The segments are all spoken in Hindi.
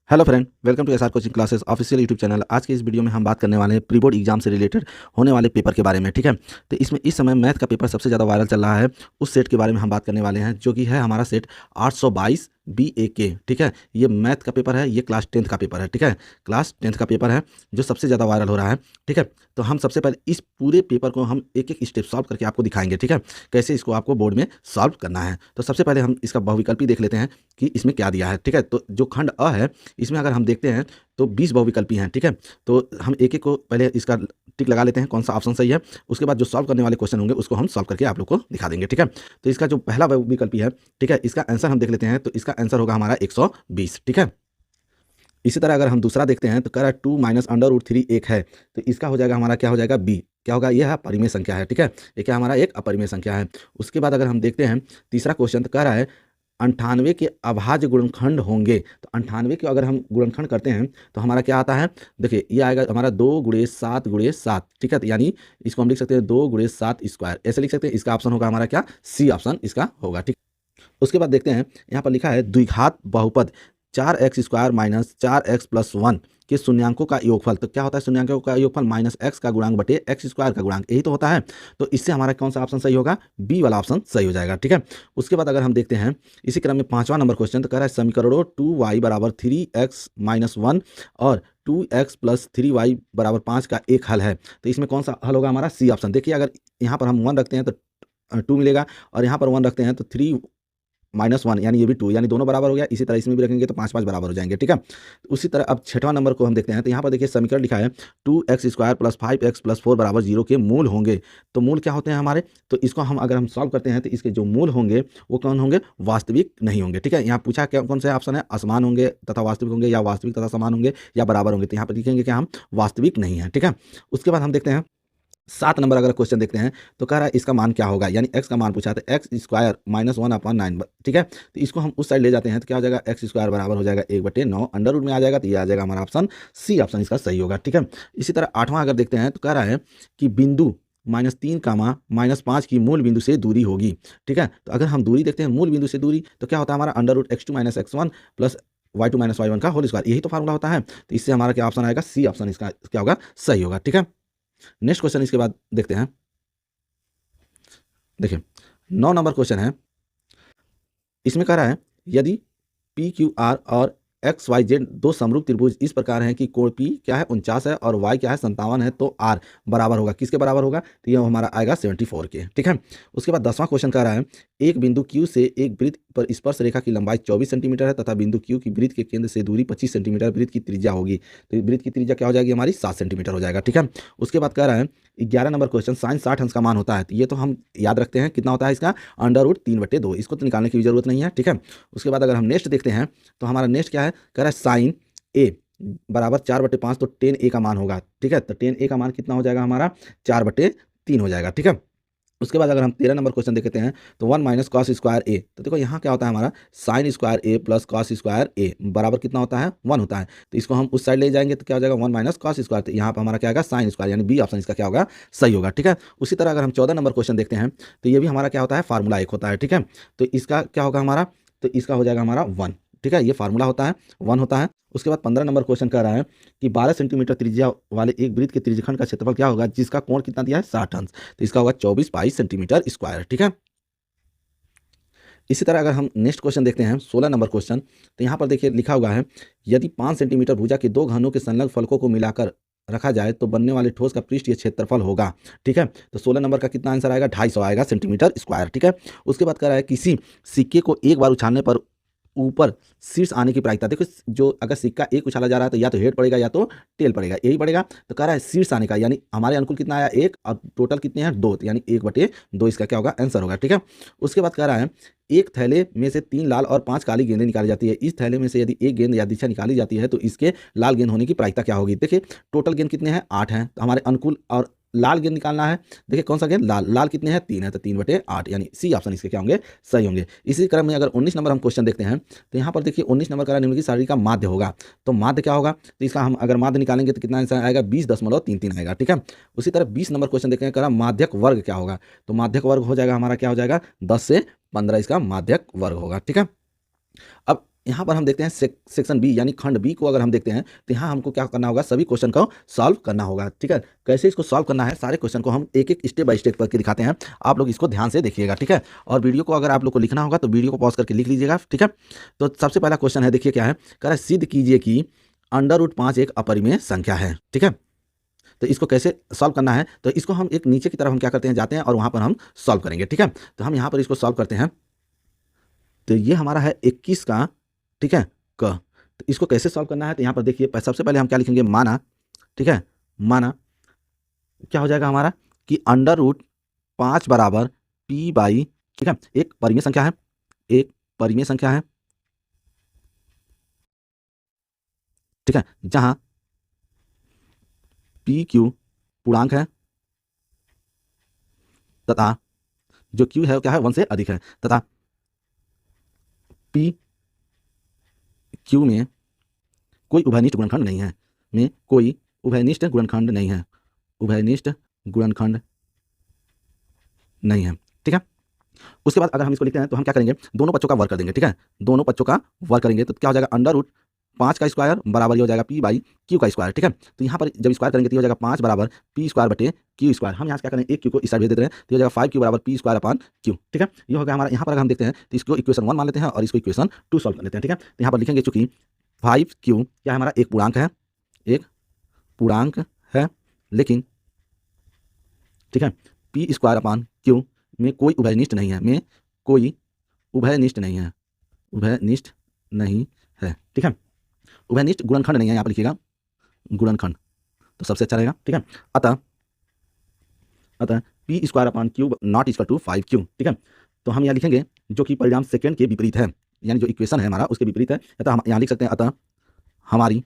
Hello friend, welcome to SR coaching classes official YouTube channel. आज के इस वीडियो में हम बात करने वाले हैं प्री बोर्ड एग्जाम से रिलेटेड होने वाले पेपर के बारे में। ठीक है, तो इसमें इस समय मैथ का पेपर सबसे ज़्यादा वायरल चल रहा है। उस सेट के बारे में हम बात करने वाले हैं जो कि है हमारा सेट 822 BAK। ठीक है, ये मैथ का पेपर है, ये क्लास 10th का पेपर है। ठीक है, क्लास 10th का पेपर है जो सबसे ज़्यादा वायरल हो रहा है। ठीक है, तो हम सबसे पहले इस पूरे पेपर को हम एक एक स्टेप सॉल्व करके आपको दिखाएंगे। ठीक है, कैसे इसको आपको बोर्ड में सॉल्व करना है। तो सबसे पहले हम इसका बहुविकल्पी देख लेते हैं कि इसमें क्या दिया है। ठीक है, तो जो खंड अ है इसमें अगर हम देखते हैं तो 20 बहुविकल्पी हैं। ठीक है, तो हम एक एक को पहले इसका टिक लगा लेते हैं कौन सा ऑप्शन सही है। उसके बाद जो सॉल्व करने वाले क्वेश्चन होंगे उसको हम सॉल्व करके आप लोग को दिखा देंगे। ठीक है, तो इसका जो पहला बहुविकल्पी है, ठीक है, इसका आंसर हम देख लेते हैं। तो इसका आंसर होगा हमारा 120। ठीक है, इसी तरह अगर हम दूसरा देखते हैं तो कह रहा है 2 माइनस अंडर रूट 3 एक है, तो इसका हो जाएगा हमारा क्या हो जाएगा बी। क्या होगा, यह अपरिमेय संख्या है। ठीक है, ये क्या हमारा एक अपरिमेय संख्या है। उसके बाद अगर हम देखते हैं तीसरा क्वेश्चन, तो कह रहा है 98 के अभाज्य गुणनखंड होंगे। तो 98 के अगर हम गुणनखंड करते हैं तो हमारा क्या आता है, देखिए ये आएगा हमारा 2 × 7 × 7। ठीक है, तो यानी इसको हम लिख सकते हैं 2 × 7 स्क्वायर, ऐसे लिख सकते हैं। इसका ऑप्शन होगा हमारा क्या, सी ऑप्शन इसका होगा। ठीक, उसके बाद देखते हैं यहाँ पर लिखा है द्विघात बहुपद 4x² माइनस 4x + 1 के शून्यांकों का योगफल। तो क्या होता है शून्यांकों का योगफल, -x का गुणांक बटे x² का गुणांक, यही तो होता है। तो इससे हमारा कौन सा ऑप्शन सही होगा, बी वाला ऑप्शन सही हो जाएगा। ठीक है, उसके बाद अगर हम देखते हैं इसी क्रम में पांचवा नंबर क्वेश्चन, तो कह रहा है समीकरणों 2y = 3x - 1 और 2x + 3y = 5 का एक हल है। तो इसमें कौन सा हल होगा, हमारा सी ऑप्शन। देखिए अगर यहाँ पर हम 1 रखते हैं तो 2 मिलेगा, और यहाँ पर 1 रखते हैं तो 3 - 1 यानी ये भी 2, यानी दोनों बराबर हो गया। इसी तरह इसमें भी रखेंगे तो 5 बराबर हो जाएंगे। ठीक है, उसी तरह अब छठवां नंबर को हम देखते हैं। तो यहाँ पर देखिए समीकरण लिखा है 2x² + 5x + 4 = 0 के मूल होंगे। तो मूल क्या होते हैं हमारे, तो इसको हम अगर हम सॉल्व करते हैं तो इसके जो मूल होंगे वो कौन होंगे, वास्तविक नहीं होंगे। ठीक है, यहाँ पूछा क्या कौन सा ऑप्शन है, असमान होंगे तथा वास्तविक होंगे, या वास्तविक तथा समान होंगे, या बराबर होंगे। तो यहाँ पर लिखेंगे कि हम वास्तविक नहीं है। ठीक है, उसके बाद हम देखते हैं 7 नंबर अगर क्वेश्चन देखते हैं तो कह रहा है इसका मान क्या होगा, यानी x का मान पूछा है तो x² - 1/9। ठीक है, तो इसको हम उस साइड ले जाते हैं तो क्या हो जाएगा, x² बराबर हो जाएगा 1/9, अंडर रूट में आ जाएगा। तो ये आ जाएगा हमारा ऑप्शन सी ऑप्शन इसका सही होगा। ठीक है, इसी तरह 8वां अगर देखते हैं तो कह रहा है कि बिंदु -3, -5 की मूल बिंदु से दूरी होगी। ठीक है, तो अगर हम दूरी देखते हैं मूल बिंदु से दूरी, तो क्या होता है हमारा √x2 - x1 + y2 - y1 का होल स्क्वायर, यही तो फार्मूला होता है। तो इससे हमारा क्या ऑप्शन आएगा, सी ऑप्शन इसका क्या होगा, सही होगा। ठीक है, नेक्स्ट क्वेश्चन इसके बाद देखते हैं। देखिए 9 नंबर क्वेश्चन है, इसमें कह रहा है यदि PQR और XYZ दो समरूप त्रिभुज इस प्रकार हैं कि कोण P क्या है 49 है और Y क्या है 57 है, तो R बराबर होगा, किसके बराबर होगा, तो यह हमारा आएगा 74 के। ठीक है, उसके बाद 10वां क्वेश्चन कह रहा है एक बिंदु Q से एक वृत्त पर स्पर्श रेखा की लंबाई 24 सेंटीमीटर है तथा बिंदु Q की वृत्त के केंद्र से दूरी 25 सेंटीमीटर, वृत्त की त्रिज्या होगी। तो वृत्त की त्रिज्या क्या हो जाएगी हमारी, 7 सेंटीमीटर हो जाएगा। ठीक है, उसके बाद कह रहा है 11 नंबर क्वेश्चन साइन 60 अंश का मान होता है। तो ये तो हम याद रखते हैं कितना होता है इसका, √3/2, इसको तो निकालने की भी जरूरत नहीं है। ठीक है, उसके बाद अगर हम नेक्स्ट देखते हैं तो हमारा नेक्स्ट क्या है, कह रहा है साइन ए बराबर 4/5, तो 10A का मान होगा। ठीक है, तो 10A का मान कितना हो जाएगा हमारा, 4/3 हो जाएगा। ठीक है, उसके बाद अगर हम 13 नंबर क्वेश्चन देखते हैं तो 1 - cos² A, तो देखो यहाँ क्या होता है हमारा sin² A + cos² A बराबर कितना होता है, 1 होता है। तो इसको हम उस साइड ले जाएंगे तो क्या हो जाएगा 1 - cos², तो यहाँ पर हमारा क्या आएगा sin², यानी बी ऑप्शन इसका क्या होगा, सही होगा। ठीक है, उसी तरह अगर हम 14 नंबर क्वेश्चन देखते हैं तो ये भी हमारा क्या होता है, फार्मूला 1 होता है। ठीक है, तो इसका क्या होगा हमारा, तो इसका हो जाएगा हमारा 1। ठीक है, ये फार्मूला होता है 1 होता है। उसके बाद 15 नंबर क्वेश्चन कह रहा है कि 12 सेंटीमीटर त्रिज्या वाले एक वृत्त के त्रिज्यखंड का क्षेत्रफल क्या होगा जिसका कोण कितना दिया है 60 अंश, तो इसका होगा 24 सेंटीमीटर स्क्वायर। ठीक है, इसी तरह अगर हम नेक्स्ट क्वेश्चन देखते हैं 16 नंबर क्वेश्चन, तो यहाँ पर देखिए लिखा हुआ है यदि 5 सेंटीमीटर भुजा के दो घनों के संलग्न फलकों को मिलाकर रखा जाए तो बनने वाले ठोस का पृष्ठीय क्षेत्रफल होगा। ठीक है, तो 16 नंबर का कितना आंसर आएगा, 250 आएगा सेंटीमीटर स्क्वायर। ठीक है, उसके बाद कह रहा है किसी सिक्के को एक बार उछालने पर ऊपर शीर्ष आने की प्रायिकता, देखो जो अगर सिक्का एक उछाला जा रहा है तो या तो हेड पड़ेगा या तो टेल पड़ेगा, यही पड़ेगा। तो कह रहा है शीर्ष आने का, यानी हमारे अनुकूल कितना आया 1 और टोटल कितने हैं 2, यानी 1/2 इसका क्या होगा, आंसर होगा। ठीक है, उसके बाद कह रहा है एक थैले में से 3 लाल और 5 काली गेंदें निकाली जाती है। इस थैले में से यदि एक गेंद या दिशा निकाली जाती है तो इसके लाल गेंद होने की प्रायिकता क्या होगी। देखिए टोटल गेंद कितने हैं 8 हैं, तो हमारे अनुकूल और लाल गेंद निकालना है। देखिए कौन सा गेंद, लाल कितने हैं 3 है, तो 3/8, यानी सी ऑप्शन इसके क्या होंगे, सही होंगे। इसी क्रम में अगर 19 नंबर हम क्वेश्चन देखते हैं तो यहाँ पर देखिए 19 नंबर का निम्नलिखित सारणी का माध्य होगा। तो माध्य क्या होगा, तो इसका हम अगर माध्य निकालेंगे तो कितना आंसर आएगा 20.33 आएगा। ठीक है, उसी तरह 20 नंबर क्वेश्चन देखेंगे कह रहा माध्यक वर्ग क्या होगा, तो माध्यक वर्ग हो जाएगा हमारा क्या हो जाएगा 10 से 15, इसका माध्यक वर्ग होगा। ठीक है, अब यहाँ पर हम देखते हैं सेक्शन बी यानी खंड बी को अगर हम देखते हैं तो यहाँ हमको क्या करना होगा, सभी क्वेश्चन को सॉल्व करना होगा। ठीक है, कैसे इसको सॉल्व करना है, सारे क्वेश्चन को हम एक एक स्टेप बाय स्टेप करके दिखाते हैं। आप लोग इसको ध्यान से देखिएगा। ठीक है, और वीडियो को अगर आप लोग को लिखना होगा तो वीडियो को पॉज करके लिख लीजिएगा। ठीक है, तो सबसे पहला क्वेश्चन है, देखिए क्या है, कह रहा है सिद्ध कीजिए कि √5 एक अपरिमेय संख्या है। ठीक है, तो इसको कैसे सॉल्व करना है, तो इसको हम एक नीचे की तरफ हम क्या करते हैं, जाते हैं और वहाँ पर हम सॉल्व करेंगे। ठीक है, तो हम यहाँ पर इसको सॉल्व करते हैं। तो ये हमारा है 21 का, ठीक है, क। तो इसको कैसे सॉल्व करना है, तो यहाँ पर देखिए सबसे पहले हम क्या लिखेंगे, माना। ठीक है, माना क्या हो जाएगा हमारा कि √5 बराबर p बाई, ठीक है, एक परिमेय संख्या है, एक परिमेय संख्या है। ठीक है, जहां पी क्यू पूर्णांक है तथा जो क्यू है क्या है, 1 से अधिक है, तथा पी क्यू में कोई उभयनिष्ठ गुणनखंड नहीं है, में कोई उभयनिष्ठ गुणनखंड नहीं है, उभयनिष्ठ गुणनखंड नहीं है। ठीक है, उसके बाद अगर हम इसको लिखते हैं तो हम क्या करेंगे, दोनों पक्षों का वर्ग कर देंगे। ठीक है, दोनों पक्षों का वर्ग करेंगे तो क्या हो जाएगा, √5 का स्क्वायर बराबर ये हो जाएगा p बाई क्यू का स्क्वायर। ठीक है, तो यहाँ पर जब स्क्वायर करेंगे तो ये हो जाएगा 5 बराबर p स्क्वायर बटे क्यू स्क्वायर। हम यहाँ से क्या करेंगे, एक क्यू को इस साइड भेज देते हैं, तो ये हो जाएगा 5q बराबर p स्क्वायर अपॉन क्यू। ठीक है, ये हो गया हमारा। यहाँ पर अगर हम देखते हैं तो इसको इक्वेशन 1 मान लेते हैं और इसको इक्वेशन 2 सॉल्व कर लेते हैं। ठीक है, तो यहाँ पर लिखेंगे चूंकि 5q क्या है हमारा, एक पूर्णांक है, एक पूर्णांक है, लेकिन ठीक है पी स्क्वायर अपॉन क्यू में कोई उभयनिष्ठ नहीं है, में कोई उभयनिष्ठ नहीं है, उभयनिष्ठ नहीं है। ठीक है, उभयनिष्ठ गुणनखंड नहीं है, यहाँ पर लिखिएगा गुणनखंड, तो सबसे अच्छा रहेगा। ठीक है, अतः अतः p square upon q not equal to 5q। ठीक है, तो हम यहाँ लिखेंगे जो कि परिणाम सेकेंड के विपरीत है, यानी जो इक्वेशन है हमारा उसके विपरीत है, अतः हम यहाँ लिख सकते हैं अतः हमारी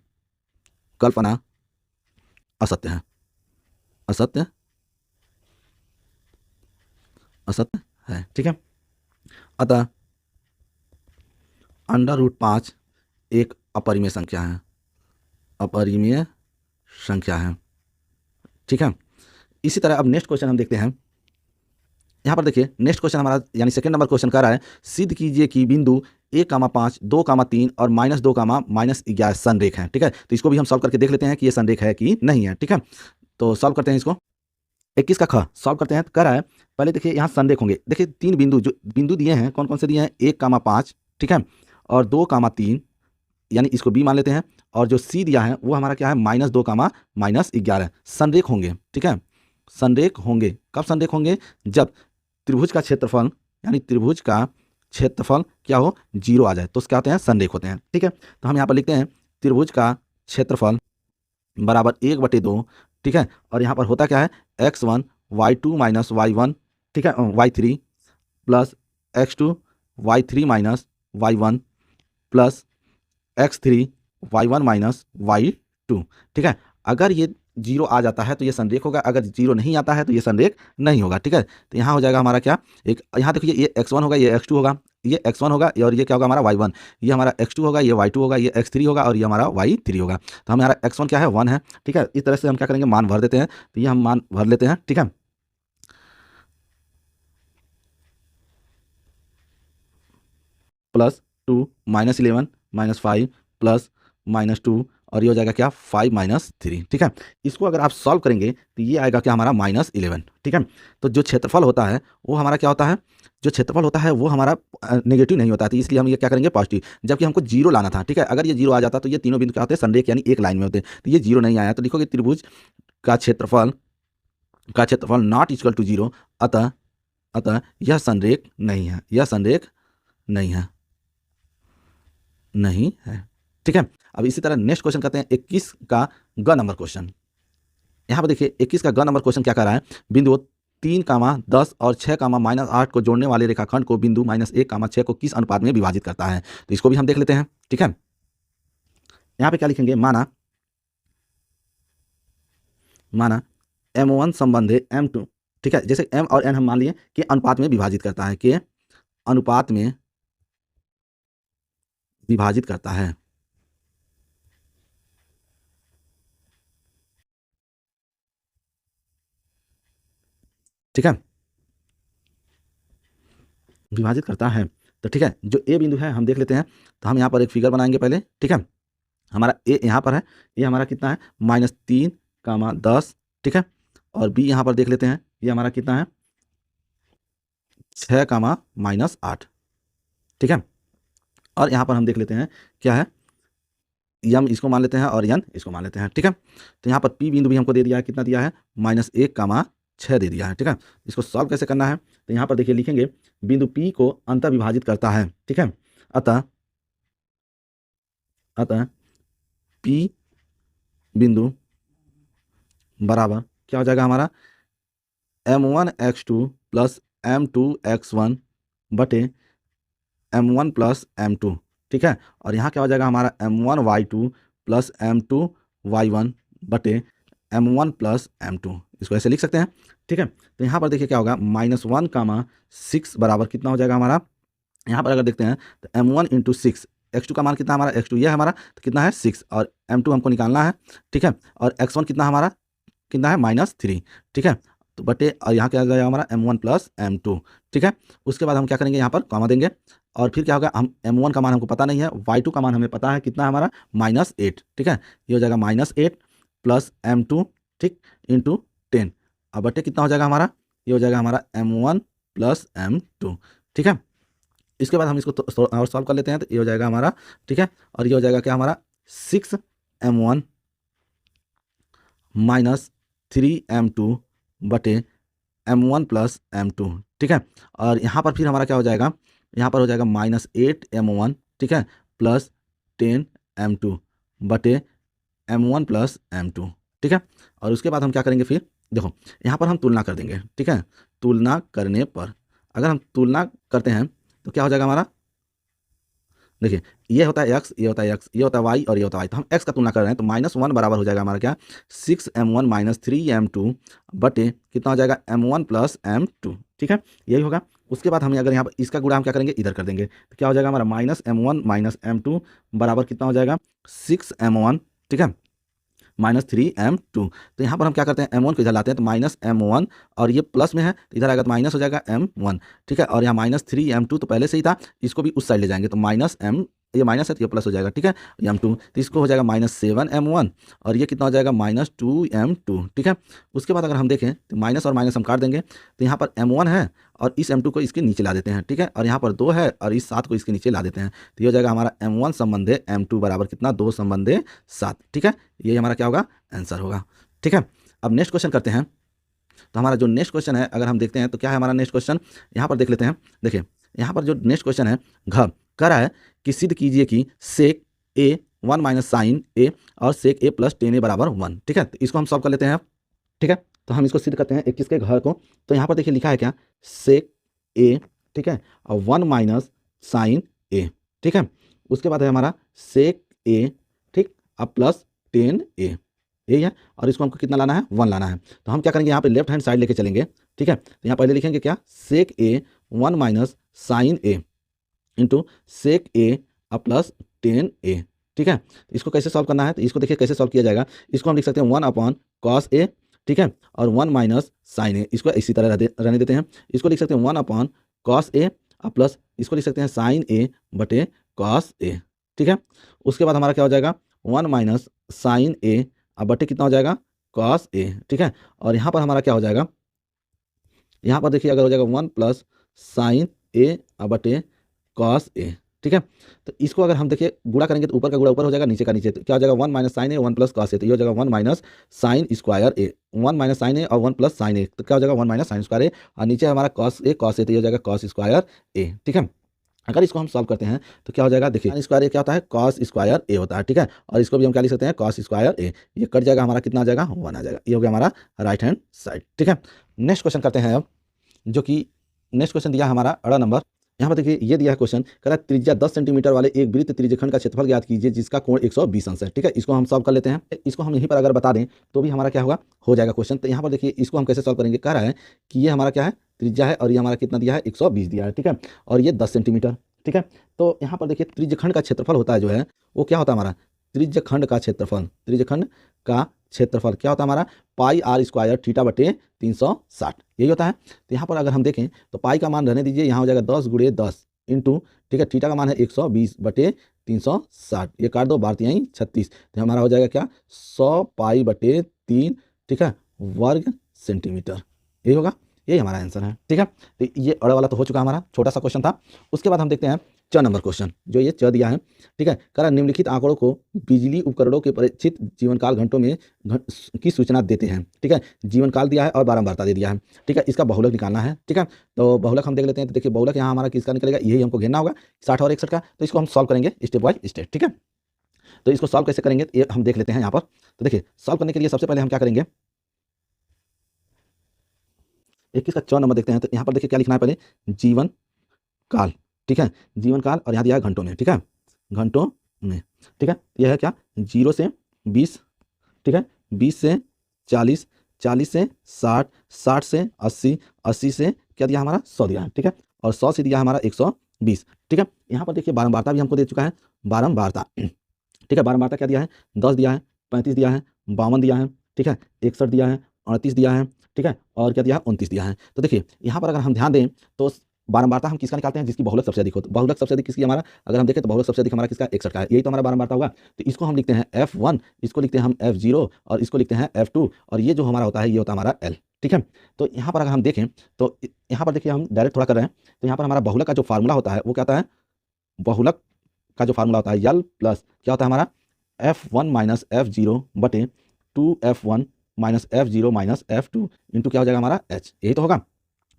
कल्पना असत्य है, असत्य, असत्य है। ठीक है, अतः √5 एक अपरिमेय संख्या है, अपरिमेय संख्या है। ठीक है, इसी तरह अब नेक्स्ट क्वेश्चन हम देखते हैं। यहाँ पर देखिए नेक्स्ट क्वेश्चन हमारा यानी सेकंड नंबर क्वेश्चन कह रहा है, सिद्ध कीजिए कि बिंदु 1,5, 2,3 और -2, -11 संरेख है। ठीक है, तो इसको भी हम सॉल्व करके देख लेते हैं कि ये संरेख है कि नहीं है। ठीक है, तो सॉल्व करते हैं इसको। 21 का ख सॉल्व करते हैं, तो कह रहा है पहले देखिए यहाँ संरेख होंगे। देखिए 3 बिंदु जो बिंदु दिए हैं कौन कौन से दिए हैं, 1,5, ठीक है, और 2,3, यानी इसको बी मान लेते हैं, और जो सी दिया है वो हमारा क्या है, -2, -11 संरेख होंगे। ठीक है, संरेख होंगे, कब संरेख होंगे, जब त्रिभुज का क्षेत्रफल यानी त्रिभुज का क्षेत्रफल क्या हो, 0 आ जाए, तो क्या होते हैं, संरेख होते हैं। ठीक है, तो हम यहाँ पर लिखते हैं त्रिभुज का क्षेत्रफल बराबर 1/2। ठीक है, और यहाँ पर होता क्या है, x1 y2 माइनस y1, ठीक है, y3 plus x2 y3 minus y1 plus x3 y1 minus y2। ठीक है, अगर ये 0 आ जाता है तो ये संरेख होगा, अगर 0 नहीं आता है तो ये संरेख नहीं होगा। ठीक है, तो यहाँ हो जाएगा हमारा क्या, एक यहाँ देखिए ये x1 होगा, ये x2 होगा, ये x1 होगा और ये क्या होगा हमारा y1, ये हमारा x2 होगा, ये y2 होगा, ये x3 होगा और ये हमारा y3 होगा। तो हमारा x1 क्या है, 1 है। ठीक है, इस तरह से हम क्या करेंगे, मान भर देते हैं, तो ये हम मान भर लेते हैं। ठीक है, +2 -11 -5 प्लस -2 और ये हो जाएगा क्या, 5 - 3। ठीक है, इसको अगर आप सॉल्व करेंगे तो ये आएगा क्या हमारा -11। ठीक है, तो जो क्षेत्रफल होता है वो हमारा क्या होता है, जो क्षेत्रफल होता है वो हमारा नेगेटिव नहीं होता, तो इसलिए हम ये क्या करेंगे, पॉजिटिव, जबकि हमको 0 लाना था। ठीक है, अगर ये 0 आ जाता तो ये तीनों बिंदु क्या होते हैं, संरेख यानी एक लाइन में होते, तो ये 0 नहीं आया, तो लिखोगे त्रिभुज का क्षेत्रफल नॉट इक्वल टू 0, अतः अतः यह संरेख नहीं है, यह संरेख नहीं है, नहीं है। ठीक है, अब इसी तरह नेक्स्ट क्वेश्चन करते हैं 21 का ग नंबर क्वेश्चन। यहाँ पर देखिए 21 का ग नंबर क्वेश्चन क्या कर रहा है, बिंदु 3, 10 और 6, -8 को जोड़ने वाले रेखाखंड को बिंदु -1, 6 को किस अनुपात में विभाजित करता है, तो इसको भी हम देख लेते हैं। ठीक है, यहाँ पे क्या लिखेंगे, माना माना M1 संबंधी M2। ठीक है, जैसे M और N हम मान लिए कि अनुपात में विभाजित करता है, कि अनुपात में विभाजित करता है। ठीक है, विभाजित करता है, तो ठीक है, जो ए बिंदु है हम देख लेते हैं। तो हम यहाँ पर एक फिगर बनाएंगे पहले, ठीक है। हमारा ए यहाँ पर है, ये हमारा कितना है -3, 10, ठीक है। और बी यहाँ पर देख लेते हैं, ये हमारा कितना है 6, -8, ठीक है। और यहाँ पर हम देख लेते हैं क्या है, यम इसको मान लेते हैं और यन इसको मान लेते हैं, ठीक है। तो यहाँ पर पी बिंदु भी हमको दे दिया है, कितना दिया है -1, 6 दे दिया है, ठीक है। इसको सॉल्व कैसे करना है, तो यहाँ पर देखिए लिखेंगे बिंदु पी को अंतर विभाजित करता है, ठीक है। अतः पी बिंदु बराबर क्या हो जाएगा हमारा m1x2 + m2x1 बटे m1 + m2, ठीक है। और यहाँ क्या हो जाएगा हमारा m1y2 + m2y1 बटे m1 + m2, इसको ऐसे लिख सकते हैं, ठीक है। तो यहाँ पर देखिए क्या होगा -1, 6 बराबर कितना हो जाएगा हमारा, यहाँ पर अगर देखते हैं तो m1 × 6, x2 का मान कितना हमारा, x2 ये है हमारा, तो कितना है 6, और m2 हमको निकालना है, ठीक है। और x1 कितना हमारा, कितना है -3, ठीक है। तो बटे, और यहाँ क्या आ जाएगा हमारा m1 + m2, ठीक है। उसके बाद हम क्या करेंगे, यहाँ पर कॉमा देंगे, और फिर क्या होगा, हम m1 का मान हमको पता नहीं है, y2 का मान हमें पता है कितना है हमारा -8, ठीक है। ये हो जाएगा -8 + m2, ठीक, × 10, और बटे कितना हो जाएगा हमारा, ये हो जाएगा हमारा m1 + m2, ठीक है। इसके बाद हम इसको और सॉल्व कर लेते हैं, तो ये हो जाएगा हमारा, ठीक है। और ये हो जाएगा क्या हमारा 6m1 - 3m2 बटे m1 + m2, ठीक है। और यहाँ पर फिर हमारा क्या हो जाएगा, यहाँ पर हो जाएगा -8m1, ठीक है, + 10m2 बटे m1 + m2, ठीक है। और उसके बाद हम क्या करेंगे, फिर देखो यहाँ पर हम तुलना कर देंगे, ठीक है। तुलना करने पर अगर हम तुलना करते हैं तो क्या हो जाएगा हमारा, देखिए ये होता है x, ये होता है x, ये होता है y और ये होता है y, तो हम x का तुलना कर रहे हैं, तो -1 बराबर हो जाएगा हमारा क्या 6m1 - 3m2 बटे कितना हो जाएगा m1 + m2, ठीक है, यही होगा। उसके बाद हम अगर यहाँ पर इसका गुणा हम क्या करेंगे, इधर कर देंगे, तो क्या हो जाएगा हमारा -m1 - m2 बराबर कितना हो जाएगा 6m1, ठीक है, -3m2। तो यहाँ पर हम क्या करते हैं, m1 को इधर लाते हैं, तो -m1, और ये प्लस में है तो इधर आएगा तो माइनस हो जाएगा m1, ठीक है। और यहाँ -3m2 तो पहले से ही था, इसको भी उस साइड ले जाएंगे, तो -m, ये माइनस है तो ये प्लस हो जाएगा, ठीक है, m2, तो इसको हो जाएगा -7m1, और ये कितना हो जाएगा -2m2, ठीक है। उसके बाद अगर हम देखें तो माइनस और माइनस हम काट देंगे, तो यहाँ पर m1 है और इस m2 को इसके नीचे ला देते हैं, ठीक है, और यहाँ पर 2 है और इस 7 को इसके नीचे ला देते हैं, तो ये हो जाएगा हमारा m1 संबंधे m2 बराबर कितना 2 संबंधे 7, ठीक है। ये हमारा क्या होगा, आंसर होगा, ठीक है। अब नेक्स्ट क्वेश्चन करते हैं। तो हमारा जो नेक्स्ट क्वेश्चन है अगर हम देखते हैं तो क्या है हमारा नेक्स्ट क्वेश्चन, यहाँ पर देख लेते हैं। देखिए यहाँ पर जो नेक्स्ट क्वेश्चन है, घ कह रहा है कि सिद्ध कीजिए कि सेक a 1 - साइन a और सेक a + tan a बराबर 1, ठीक है। तो इसको हम सॉल्व कर लेते हैं, ठीक है। तो हम इसको सिद्ध करते हैं 21 के घर को। तो यहाँ पर देखिए लिखा है क्या, सेक a, ठीक है, और 1 - साइन a, ठीक है। उसके बाद है हमारा सेक a, ठीक, अब प्लस tan a, यही है। और इसको हमको कितना लाना है, 1 लाना है। तो हम क्या करेंगे, यहाँ पे लेफ्ट हैंड साइड लेके चलेंगे, ठीक है। तो यहाँ पहले लिखेंगे क्या, sec a 1 - sine a into sec a plus tan a, ठीक है। इसको कैसे सॉल्व करना है, तो इसको देखिए कैसे सॉल्व किया जाएगा। इसको हम लिख सकते हैं 1 / cos a, ठीक है, और 1 - साइन a, इसको इसी तरह रहने देते हैं। इसको लिख सकते हैं 1 / cos a प्लस इसको लिख सकते हैं साइन a बटे cos a, ठीक है। उसके बाद हमारा क्या हो जाएगा 1 - साइन a बटे कितना हो जाएगा cos a, ठीक है। और यहाँ पर हमारा क्या हो जाएगा, यहाँ पर देखिए अगर हो जाएगा 1 + साइन a बटे cos a, ठीक है। तो इसको अगर हम देखिए गुणा करेंगे तो ऊपर का गुणा ऊपर हो जाएगा, नीचे का नीचे, तो क्या हो जाएगा 1 - साइन a 1 + cos a, तो ये हो जाएगा 1 - sine square a, 1 - sine a और 1 + साइन a, तो क्या हो जाएगा 1 - साइन स्क्वायर a, और नीचे हमारा cos a, तो ये हो जाएगा cos स्क्वायर a, ठीक है। अगर इसको हम सॉल्व करते हैं तो क्या हो जाएगा, देखिए साइन स्क्वायर a क्या होता है, cos स्क्वायर a होता है, ठीक है। और इसको भी हम क्या लिख सकते हैं, cos स्क्वायर a, ये कट जाएगा हमारा, कितना आ जाएगा 1 आ जाएगा। ये हो गया हमारा राइट हैंड साइड, ठीक है। नेक्स्ट क्वेश्चन करते हैं अब, जो कि नेक्स्ट क्वेश्चन दिया हमारा 18 नंबर। यहाँ पर देखिए ये दिया है क्वेश्चन, कह रहा है त्रिज्या 10 सेंटीमीटर वाले एक वृत्त त्रिज्यखंड का क्षेत्रफल ज्ञात कीजिए जिसका कोण 120 अंश है, ठीक है। इसको हम सॉल्व कर लेते हैं। इसको हम यहीं पर अगर बता दें तो भी हमारा क्या होगा, हो जाएगा क्वेश्चन। तो यहाँ पर देखिए इसको हम कैसे सॉल्व करेंगे, कह रहा है कि ये हमारा क्या है, त्रिज्या है, और ये हमारा कितना दिया है 120 दिया है, ठीक है, और ये 10 सेंटीमीटर, ठीक है। तो यहाँ पर देखिए त्रिज्यखंड का क्षेत्रफल होता है जो है वो क्या होता है हमारा, त्रिज्यखंड का क्षेत्रफल, त्रिज्यखंड का क्षेत्रफल क्या होता है हमारा πr² थीटा बटे 360, यही होता है। तो यहाँ पर अगर हम देखें तो पाई का मान रहने दीजिए, यहाँ हो जाएगा 10 × 10, इंटू, ठीक है, थीटा का मान है 120 बटे 360, ये काट दो, 12 यहीं 36, तो हमारा हो जाएगा क्या 100 पाई बटे 3, ठीक है, वर्ग सेंटीमीटर। यही होगा, यही हमारा आंसर है। ठीक है, तो ये अड़ वाला तो हो चुका हमारा, छोटा सा क्वेश्चन था। उसके बाद हम देखते हैं च नंबर क्वेश्चन, जो ये च दिया है। ठीक है, कह रहा निम्नलिखित आंकड़ों को बिजली उपकरणों के परिचित जीवनकाल घंटों में की सूचना देते हैं। ठीक है, जीवनकाल दिया है और बारंबारता दे दिया है। ठीक है, इसका बहुलक निकालना है। ठीक है, तो बहुलक हम देख लेते हैं। तो देखिए बहुलक यहाँ हमारा किसका निकलेगा, यही हमको घेरना होगा 60 और 61 का। तो इसको हम सॉल्व करेंगे स्टेप बाय स्टेप। ठीक है, तो इसको सॉल्व कैसे करेंगे ये हम देख लेते हैं यहाँ पर। तो देखिए सॉल्व करने के लिए सबसे पहले हम क्या करेंगे, 21 का च नंबर देखते हैं। तो यहाँ पर देखिए क्या लिखना है, पहले जीवन काल। ठीक है, जीवन काल, और यहाँ दिया है घंटों में। ठीक है, घंटों में। ठीक है, यह है क्या 0 से 20, ठीक है, 20 से 40, 40 से 60, 60 से 80, 80 से क्या दिया हमारा 100 दिया है। ठीक है, और 100 से दिया हमारा 120। ठीक है, यहाँ पर देखिए बारंबारता भी हमको दे चुका है, बारंबारता। ठीक है, बारंबारता क्या दिया है, 10 दिया है, 35 दिया है, 52 दिया है, ठीक है, 61 दिया है, 38 दिया है, ठीक है, और क्या दिया है 29 दिया है। तो देखिए यहाँ पर अगर हम ध्यान दें तो बारंबारता हम किसका निकालते हैं, जिसकी बहुलक सबसे अधिक हो। तो बहुलक सबसे अधिक किसकी हमारा, अगर हम देखें तो बहुलक सबसे अधिक हमारा किसका 61 का है, यही तो हमारा बारंबारता होगा। तो इसको हम लिखते हैं F1, इसको लिखते हैं हम F0, और इसको लिखते हैं F2, और ये जो हमारा होता है ये होता है हमारा L। ठीक है, तो यहाँ पर अगर हम देखें तो यहाँ पर देखिए हम डायरेक्ट थोड़ा कर रहे हैं। तो यहाँ पर हमारा बहुलक का जो फार्मूला होता है वो क्या होता है, बहुलक का जो फार्मूला होता है L प्लस क्या होता है हमारा F1 माइनस F0 बटे 2F1 minus F0 minus F2 into क्या हो जाएगा हमारा H, यही तो होगा।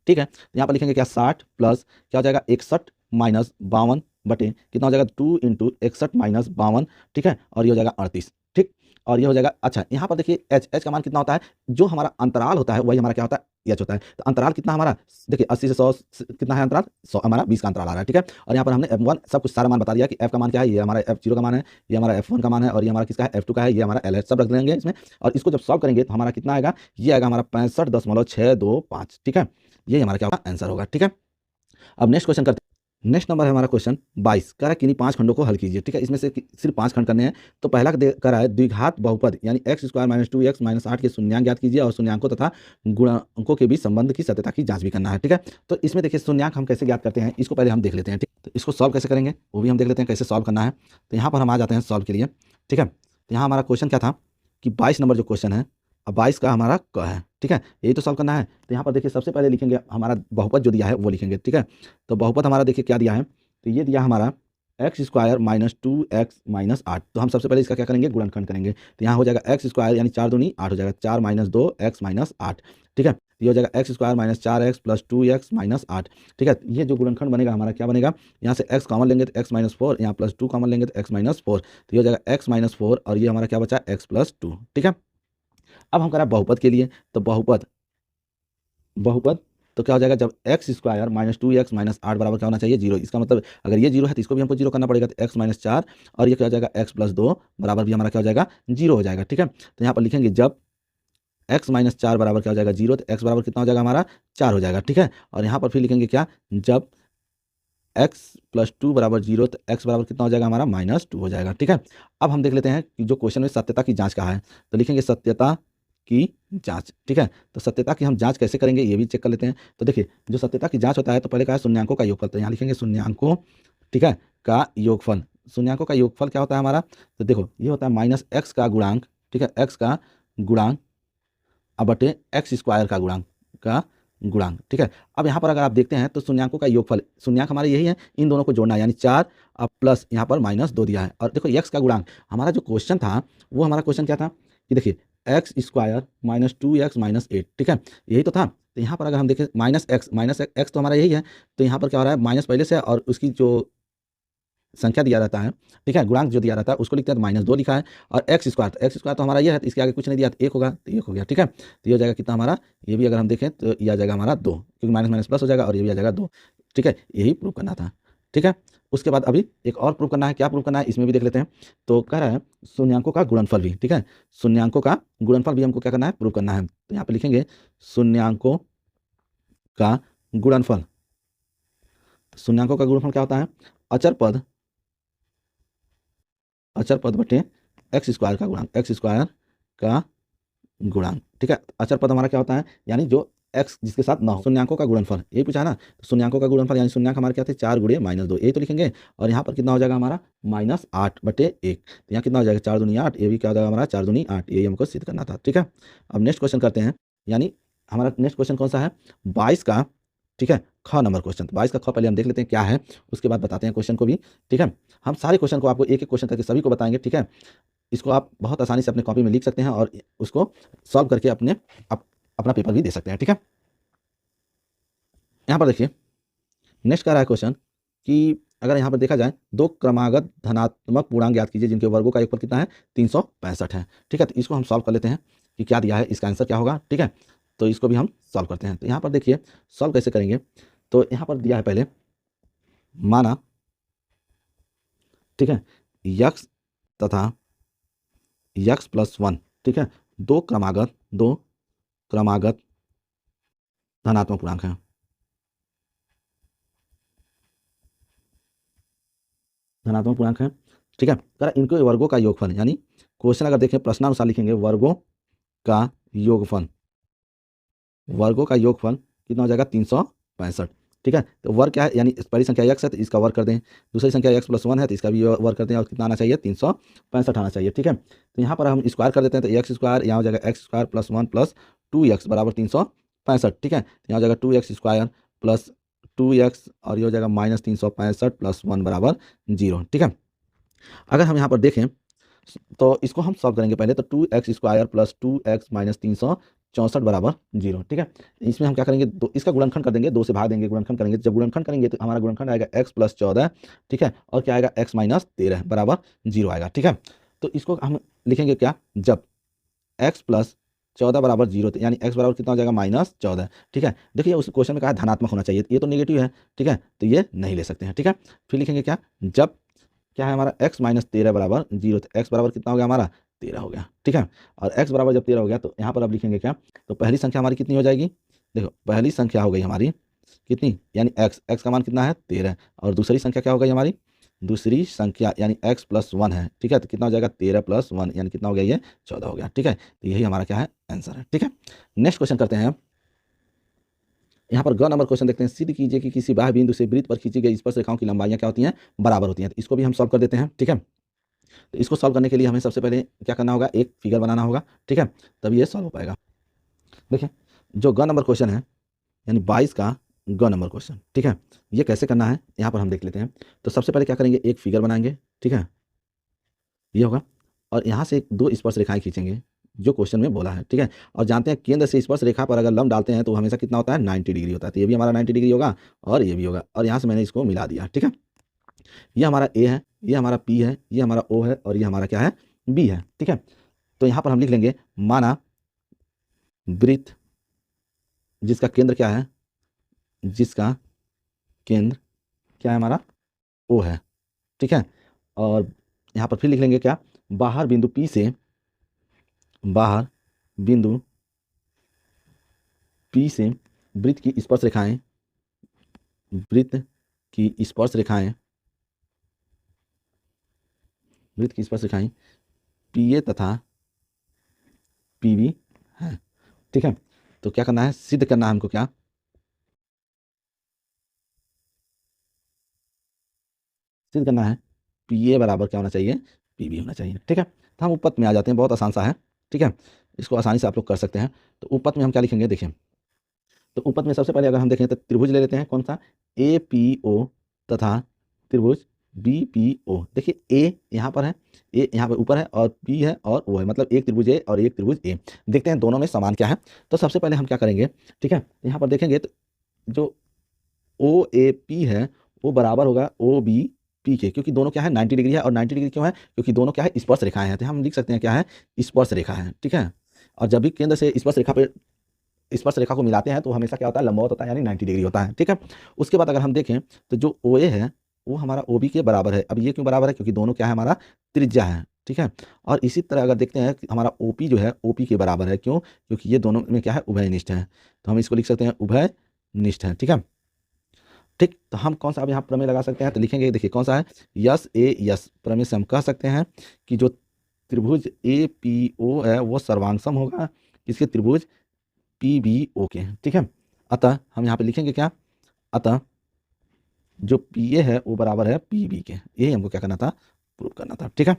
ठीक है, तो यहाँ पर लिखेंगे क्या 60 प्लस क्या हो जाएगा 61 माइनस 52 बटे कितना हो जाएगा 2 इंटू 61 माइनस 52। ठीक है, और ये हो जाएगा 38। ठीक, और ये हो जाएगा, अच्छा यहाँ पर देखिए एच का मान कितना होता है, जो हमारा अंतराल होता है वही हमारा क्या होता है एच होता है। तो अंतराल कितना हमारा, देखिए 80 से 100 कितना है अंतराल, 100 हमारा 20 का अंतराल आ रहा है। ठीक है, और यहाँ पर हमने F1 सब कुछ सारा मान बता दिया कि F का मान क्या है, ये हमारा F0 का मान है, ये हमारा F1 का मान है, और ये हमारा किसका है F2 का है, ये हमारा L है, सब रख देंगे इसमें। और इसको जब सॉल्व करेंगे तो हमारा कितना आएगा, ये आएगा हमारा 65.625। ठीक है, ये हमारा क्या होगा आंसर होगा। ठीक है, अब नेक्स्ट क्वेश्चन करते हैं। नेक्स्ट नंबर है हमारा क्वेश्चन 22, कह रहा है किन्हीं 5 खंडों को हल कीजिए। ठीक है, इसमें से सिर्फ 5 खंड करने हैं। तो पहला कह रहा है द्विघात बहुपद यानी x square minus 2x minus 8 के शून्यांक ज्ञात कीजिए और शून्यांकों तथा गुणांकों के बीच संबंध की सत्यता की जांच भी करना है। ठीक है, तो इसमें देखिए शून्यांक हम कैसे ज्ञात करते हैं, इसको पहले हम देख लेते हैं। ठीक, तो इसको सॉल्व कैसे करेंगे वो भी हम देख लेते हैं, कैसे सॉल्व करना है। तो यहाँ पर हम आ जाते हैं सॉल्व के लिए। ठीक है, तो यहाँ हमारा क्वेश्चन क्या था कि 22 नंबर जो क्वेश्चन है, अब 22 का हमारा क है। ठीक है, यही तो सॉल्व करना है। तो यहाँ पर देखिए सबसे पहले लिखेंगे हमारा बहुपद जो दिया है वो लिखेंगे। ठीक है, तो बहुपद हमारा देखिए क्या दिया है, तो ये दिया हमारा x square minus 2x minus 8। तो हम सबसे पहले इसका क्या करेंगे, गुणनखंड करेंगे। तो यहाँ हो जाएगा एक्स स्क्वायर यानी 4 दूनी 8 हो जाएगा, 4 माइनस 2x माइनस 8। ठीक है, ये हो जाएगा x square minus 4x plus 2x minus 8। ठीक है, ये जो गुणनखंड बनेगा हमारा क्या बनेगा, यहाँ से x कॉमन लेंगे तो x माइनस 4, यहाँ प्लस 2 कॉमन लेंगे तो x माइनस 4, तो ये हो जाएगा x माइनस 4, और ये हमारा क्या बचा x प्लस 2। ठीक है, अब हम करें बहुपद के लिए। तो बहुपद बहुपद तो क्या हो जाएगा, जब x square minus 2x minus 8 बराबर क्या होना चाहिए 0। इसका मतलब अगर ये 0 है तो इसको भी हमको 0 करना पड़ेगा। तो x माइनस 4 और ये क्या हो जाएगा x प्लस 2 बराबर भी हमारा क्या हो जाएगा 0 हो जाएगा। ठीक है, तो यहाँ पर लिखेंगे जब x माइनस 4 बराबर क्या हो जाएगा 0, तो x बराबर कितना हो जाएगा हमारा 4 हो जाएगा। ठीक है, और यहाँ पर फिर लिखेंगे क्या, जब x प्लस 2 बराबर 0, तो x बराबर कितना हो जाएगा हमारा माइनस 2 हो जाएगा। ठीक है, अब हम देख लेते हैं कि जो क्वेश्चन में सत्यता की जाँच कहा है, तो लिखेंगे सत्यता की जांच। ठीक है, तो सत्यता की हम जांच कैसे करेंगे ये भी चेक कर लेते हैं। तो देखिए जो सत्यता की जांच होता है तो पहले क्या है शून्यांकों का योगफल, तो यहाँ लिखेंगे शून्यांकों, ठीक है, का योगफल। शून्यांकों का योगफल क्या होता है हमारा, तो देखो ये होता है माइनस एक्स का गुणांक, ठीक है, एक्स का गुणांक अब बटे एक्स स्क्वायर का गुणांक। ठीक है, अब यहाँ पर अगर आप देखते हैं तो शून्यांकों का योगफल, शून्यांक हमारे यही है, इन दोनों को जोड़ना है यानी 4 अब प्लस यहाँ पर माइनस 2 दिया है। और देखो एक्स का गुणांक, हमारा जो क्वेश्चन था वो हमारा क्वेश्चन क्या था कि देखिए x square minus 2x minus 8। ठीक है, यही तो था। तो यहाँ पर अगर हम देखें माइनस एक्स तो हमारा यही है, तो यहाँ पर क्या हो रहा है माइनस पहले से, और उसकी जो संख्या दिया रहता है, ठीक है, गुणांक जो दिया रहता है उसको लिखते हैं तो माइनस 2 लिखा है। और एक्स स्क्वायर तो हमारा ये है, तो इसके आगे कुछ नहीं दिया तो 1 होगा, तो 1 हो गया। ठीक है, तो ये हो जाएगा कितना हमारा, ये भी अगर हम देखें तो ये आ जाएगा हमारा 2, क्योंकि माइनस माइनस प्लस हो जाएगा, और ये भी आ जाएगा 2। ठीक है, यही प्रूव करना था। ठीक है, उसके बाद अभी एक और प्रूव करना है, क्या प्रूव करना है इसमें भी देख लेते हैं। तो कह रहा है शून्यांकों का गुणनफल भी, ठीक है, शून्यांकों का गुणनफल भी हमको क्या करना है, प्रूव करना है। तो यहाँ पे लिखेंगे शून्यांकों का गुणनफल। शून्यांकों का गुणनफल क्या होता है, अचर पद बटे एक्स स्क्वायर का गुणांक। ठीक है, अचर पद हमारा क्या होता है, यानी जो एक्स जिसके साथ ना हो। शून्यांकों का गुणनफल ये पूछा है ना, तो शून्यांकों का गुणनफल यानी शून्यांक हमारे क्या थे 4 गुणे -2 ये तो लिखेंगे। और यहाँ पर कितना हो जाएगा हमारा -8/1। तो यहाँ कितना हो जाएगा 4 दूनी 8, ये भी क्या हो जाएगा हमारा 4 दूनी 8, यही हमको सिद्ध करना था। ठीक है, अब नेक्स्ट क्वेश्चन करते हैं। यानी हमारा नेक्स्ट क्वेश्चन कौन सा है 22 का, ठीक है, ख नंबर क्वेश्चन। 22 का ख पहले हम देख लेते हैं क्या है, उसके बाद बताते हैं क्वेश्चन को भी। ठीक है, हम सारे क्वेश्चन को आपको एक एक क्वेश्चन करके सभी को बताएंगे। ठीक है, इसको आप बहुत आसानी से अपने कॉपी में लिख सकते हैं और उसको सॉल्व करके अपना पेपर भी दे सकते हैं। ठीक है, यहाँ पर देखिए नेक्स्ट का रहा है क्वेश्चन कि अगर यहाँ पर देखा जाए दो क्रमागत धनात्मक पूर्णांक ज्ञात कीजिए जिनके वर्गों का योगफल कितना है 365 है। ठीक है, तो इसको हम सॉल्व कर लेते हैं कि क्या दिया है, इसका आंसर क्या होगा। ठीक है, तो इसको भी हम सॉल्व करते हैं। तो यहाँ पर देखिए सॉल्व कैसे करेंगे, तो यहाँ पर दिया है पहले माना, ठीक है, यक्स तथा यक्स प्लस 1, ठीक है, दो क्रमागत धनात्मक पूर्णांक हैं, धनात्मक पूर्णांक है। ठीक है, अगर इनके वर्गों का योगफल, यानी क्वेश्चन अगर देखें प्रश्नानुसार लिखेंगे वर्गों का योगफल, वर्गों का योगफल कितना हो जाएगा 365। ठीक है, तो वर्ग क्या है, यानी पहली संख्या x है तो इसका वर्ग कर दें, दूसरी संख्या x प्लस 1 है तो इसका भी वर्ग कर दें, और कितना आना चाहिए 365 आना चाहिए। ठीक है, तो यहाँ पर हम स्क्वायर कर देते हैं, तो एक्स स्क्वायर यहाँ हो जाएगा x square plus 1 plus 2x बराबर 365। ठीक है, यहाँ हो जाएगा 2x स्क्वायर प्लस 2x और ये हो जाएगा -365 प्लस 1 बराबर 0। ठीक है, अगर हम यहाँ पर देखें तो इसको हम सॉल्व करेंगे पहले, तो 2x square plus 2x minus 364 बराबर 0। ठीक है, इसमें हम क्या करेंगे, इसका गुणनखंड कर देंगे, 2 से भाग देंगे, गुणनखंड करेंगे। जब गुणनखंड करेंगे तो हमारा गुणनखंड आएगा x प्लस 14, ठीक है, और क्या आएगा x माइनस 13 बराबर 0 आएगा। ठीक है, तो इसको हम लिखेंगे क्या, जब x प्लस 14 बराबर 0, यानी x बराबर कितना हो जाएगा -14। ठीक है, देखिए उस क्वेश्चन में कहा धनात्मक होना चाहिए, ये तो नेगेटिव है। ठीक है, तो ये नहीं ले सकते हैं। ठीक है, फिर लिखेंगे क्या, जब क्या है हमारा x माइनस 13 बराबर 0, तो x बराबर कितना हो गया हमारा 13 हो गया। ठीक है, और x बराबर जब 13 हो गया तो यहाँ पर अब लिखेंगे क्या, तो पहली संख्या हमारी कितनी हो जाएगी, देखो पहली संख्या हो गई हमारी कितनी, यानी x का मान कितना है 13, और दूसरी संख्या क्या हो गई हमारी, दूसरी संख्या यानी x प्लस 1 है। ठीक है, तो कितना हो जाएगा 13 प्लस 1 यानी कितना हो गया, ये 14 हो गया। ठीक है, तो यही हमारा क्या है आंसर है। ठीक है, नेक्स्ट क्वेश्चन करते हैं। यहाँ पर ग नंबर क्वेश्चन देखते हैं, सिद्ध कीजिए कि किसी बाह्य बिंदु से वृत्त पर खींची गई स्पर्श रेखाओं की लंबाइयाँ क्या होती हैं, बराबर होती हैं। तो इसको भी हम सॉल्व कर देते हैं। ठीक है, तो इसको सॉल्व करने के लिए हमें सबसे पहले क्या करना होगा, एक फिगर बनाना होगा। ठीक है, तब ये सॉल्व हो पाएगा। देखिए जो ग नंबर क्वेश्चन है यानी 22 का ग नंबर क्वेश्चन, ठीक है, ये कैसे करना है यहाँ पर हम देख लेते हैं। तो सबसे पहले क्या करेंगे, एक फिगर बनाएंगे। ठीक है, ये होगा, और यहाँ से दो स्पर्श रेखाएं खींचेंगे जो क्वेश्चन में बोला है। ठीक है, और जानते हैं केंद्र से स्पर्श रेखा पर अगर लंब डालते हैं तो हमेशा कितना होता है 90 डिग्री होता है। तो ये भी हमारा 90 डिग्री होगा और ये भी होगा, और यहाँ से मैंने इसको मिला दिया। ठीक है, ये हमारा ए है, ये हमारा पी है, ये हमारा ओ है, और ये हमारा क्या है बी है। ठीक है, तो यहाँ पर हम लिख लेंगे माना वृत्त जिसका केंद्र क्या है, जिसका केंद्र क्या है हमारा ओ है। ठीक है, और यहाँ पर फिर लिख लेंगे क्या, बाहर बिंदु पी से, बाहर बिंदु पी से वृत्त की स्पर्श रेखाएं, वृत्त की स्पर्श रेखाएं, वृत्त की स्पर्श रेखाएं पी ए तथा पी बी है। ठीक है, तो क्या करना है, सिद्ध करना है हमको, क्या सिद्ध करना है, पी ए बराबर क्या होना चाहिए, पी बी होना चाहिए। ठीक है, तो हम उपपत्ति में आ जाते हैं, बहुत आसान सा है। ठीक है, इसको आसानी से आप लोग कर सकते हैं। तो उपपत्ति में हम क्या लिखेंगे, देखिए तो उपपत्ति में सबसे पहले अगर हम देखें तो त्रिभुज ले लेते हैं, कौन सा, ए पी ओ तथा त्रिभुज बी पी ओ। देखिए ए यहाँ पर है, ए यहाँ पर ऊपर है, और पी है और ओ है, मतलब एक त्रिभुज ए और एक त्रिभुज ए। देखते हैं दोनों में समान क्या है। तो सबसे पहले हम क्या करेंगे, ठीक है, यहाँ पर देखेंगे तो जो ओ ए पी है वो बराबर होगा ओ बी पी के, क्योंकि दोनों क्या है 90 डिग्री है। और 90 डिग्री क्यों है, क्योंकि दोनों क्या है स्पर्श रेखाएं हैं, तो हम लिख सकते हैं क्या है स्पर्श रेखा है। ठीक है, और जब भी केंद्र से स्पर्श रेखा को मिलाते हैं तो हमेशा क्या होता है, लंबवत होता है, यानी 90 डिग्री होता है। ठीक है, उसके बाद अगर हम देखें तो जो ओ ए है वो हमारा ओ बी के बराबर है। अब ये क्यों बराबर है, क्योंकि दोनों क्या है हमारा त्रिज्या है। ठीक है, और इसी तरह अगर देखते हैं कि हमारा ओ पी जो है ओ पी के बराबर है, क्यों, क्योंकि ये दोनों में क्या है उभयनिष्ठ है, तो हम इसको लिख सकते हैं उभयनिष्ठ है। ठीक है, ठीक, तो हम कौन सा अब यहाँ प्रमेय लगा सकते हैं, तो लिखेंगे, देखिए कौन सा है, यस ए यस प्रमेय से हम कह सकते हैं कि जो त्रिभुज ए पी ओ है वो सर्वांगसम होगा किसके, त्रिभुज PBO के, ठीक है। अतः हम यहाँ पे लिखेंगे क्या, अतः जो PA है वो बराबर है PB के, यही हमको क्या करना था, प्रूव करना था, ठीक है।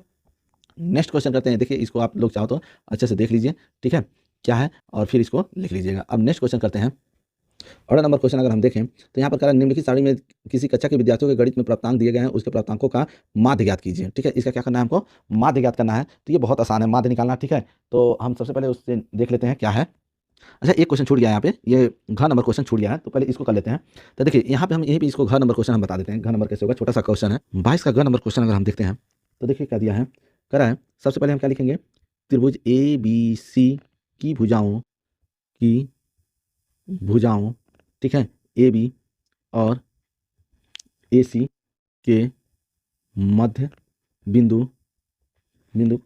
नेक्स्ट क्वेश्चन करते हैं। देखिए इसको आप लोग चाहो तो अच्छे से देख लीजिए, ठीक है, क्या है, और फिर इसको लिख लीजिएगा। अब नेक्स्ट क्वेश्चन करते हैं। ऑर्डर नंबर क्वेश्चन अगर हम देखें तो यहाँ पर कह रहा है निम्नलिखित सारणी में किसी कक्षा के विद्यार्थियों के गणित में प्राप्तांक दिए गए हैं, उसके प्राप्तांकों का माध्य ज्ञात कीजिए, ठीक है। इसका क्या करना है, हमको माध्य ज्ञात करना है। तो ये बहुत आसान है माध्य निकालना, ठीक है। तो हम सबसे पहले उससे देख लेते हैं क्या है। अच्छा एक क्वेश्चन छूट गया है यहाँ पे, ये घ नंबर क्वेश्चन छूट गया है, तो पहले इसको कर लेते हैं। तो देखिए यहाँ पे हम यहीं पे इसको घ नंबर क्वेश्चन हम बता देते हैं। घ नंबर कैसे होगा, छोटा सा क्वेश्चन है 22 का घ नंबर क्वेश्चन अगर हम देखते हैं तो देखिए क्या दिया है, कह रहा है सबसे पहले हम क्या लिखेंगे, त्रिभुज ABC की भुजाओं, ठीक है, AB और AC के मध्य बिंदु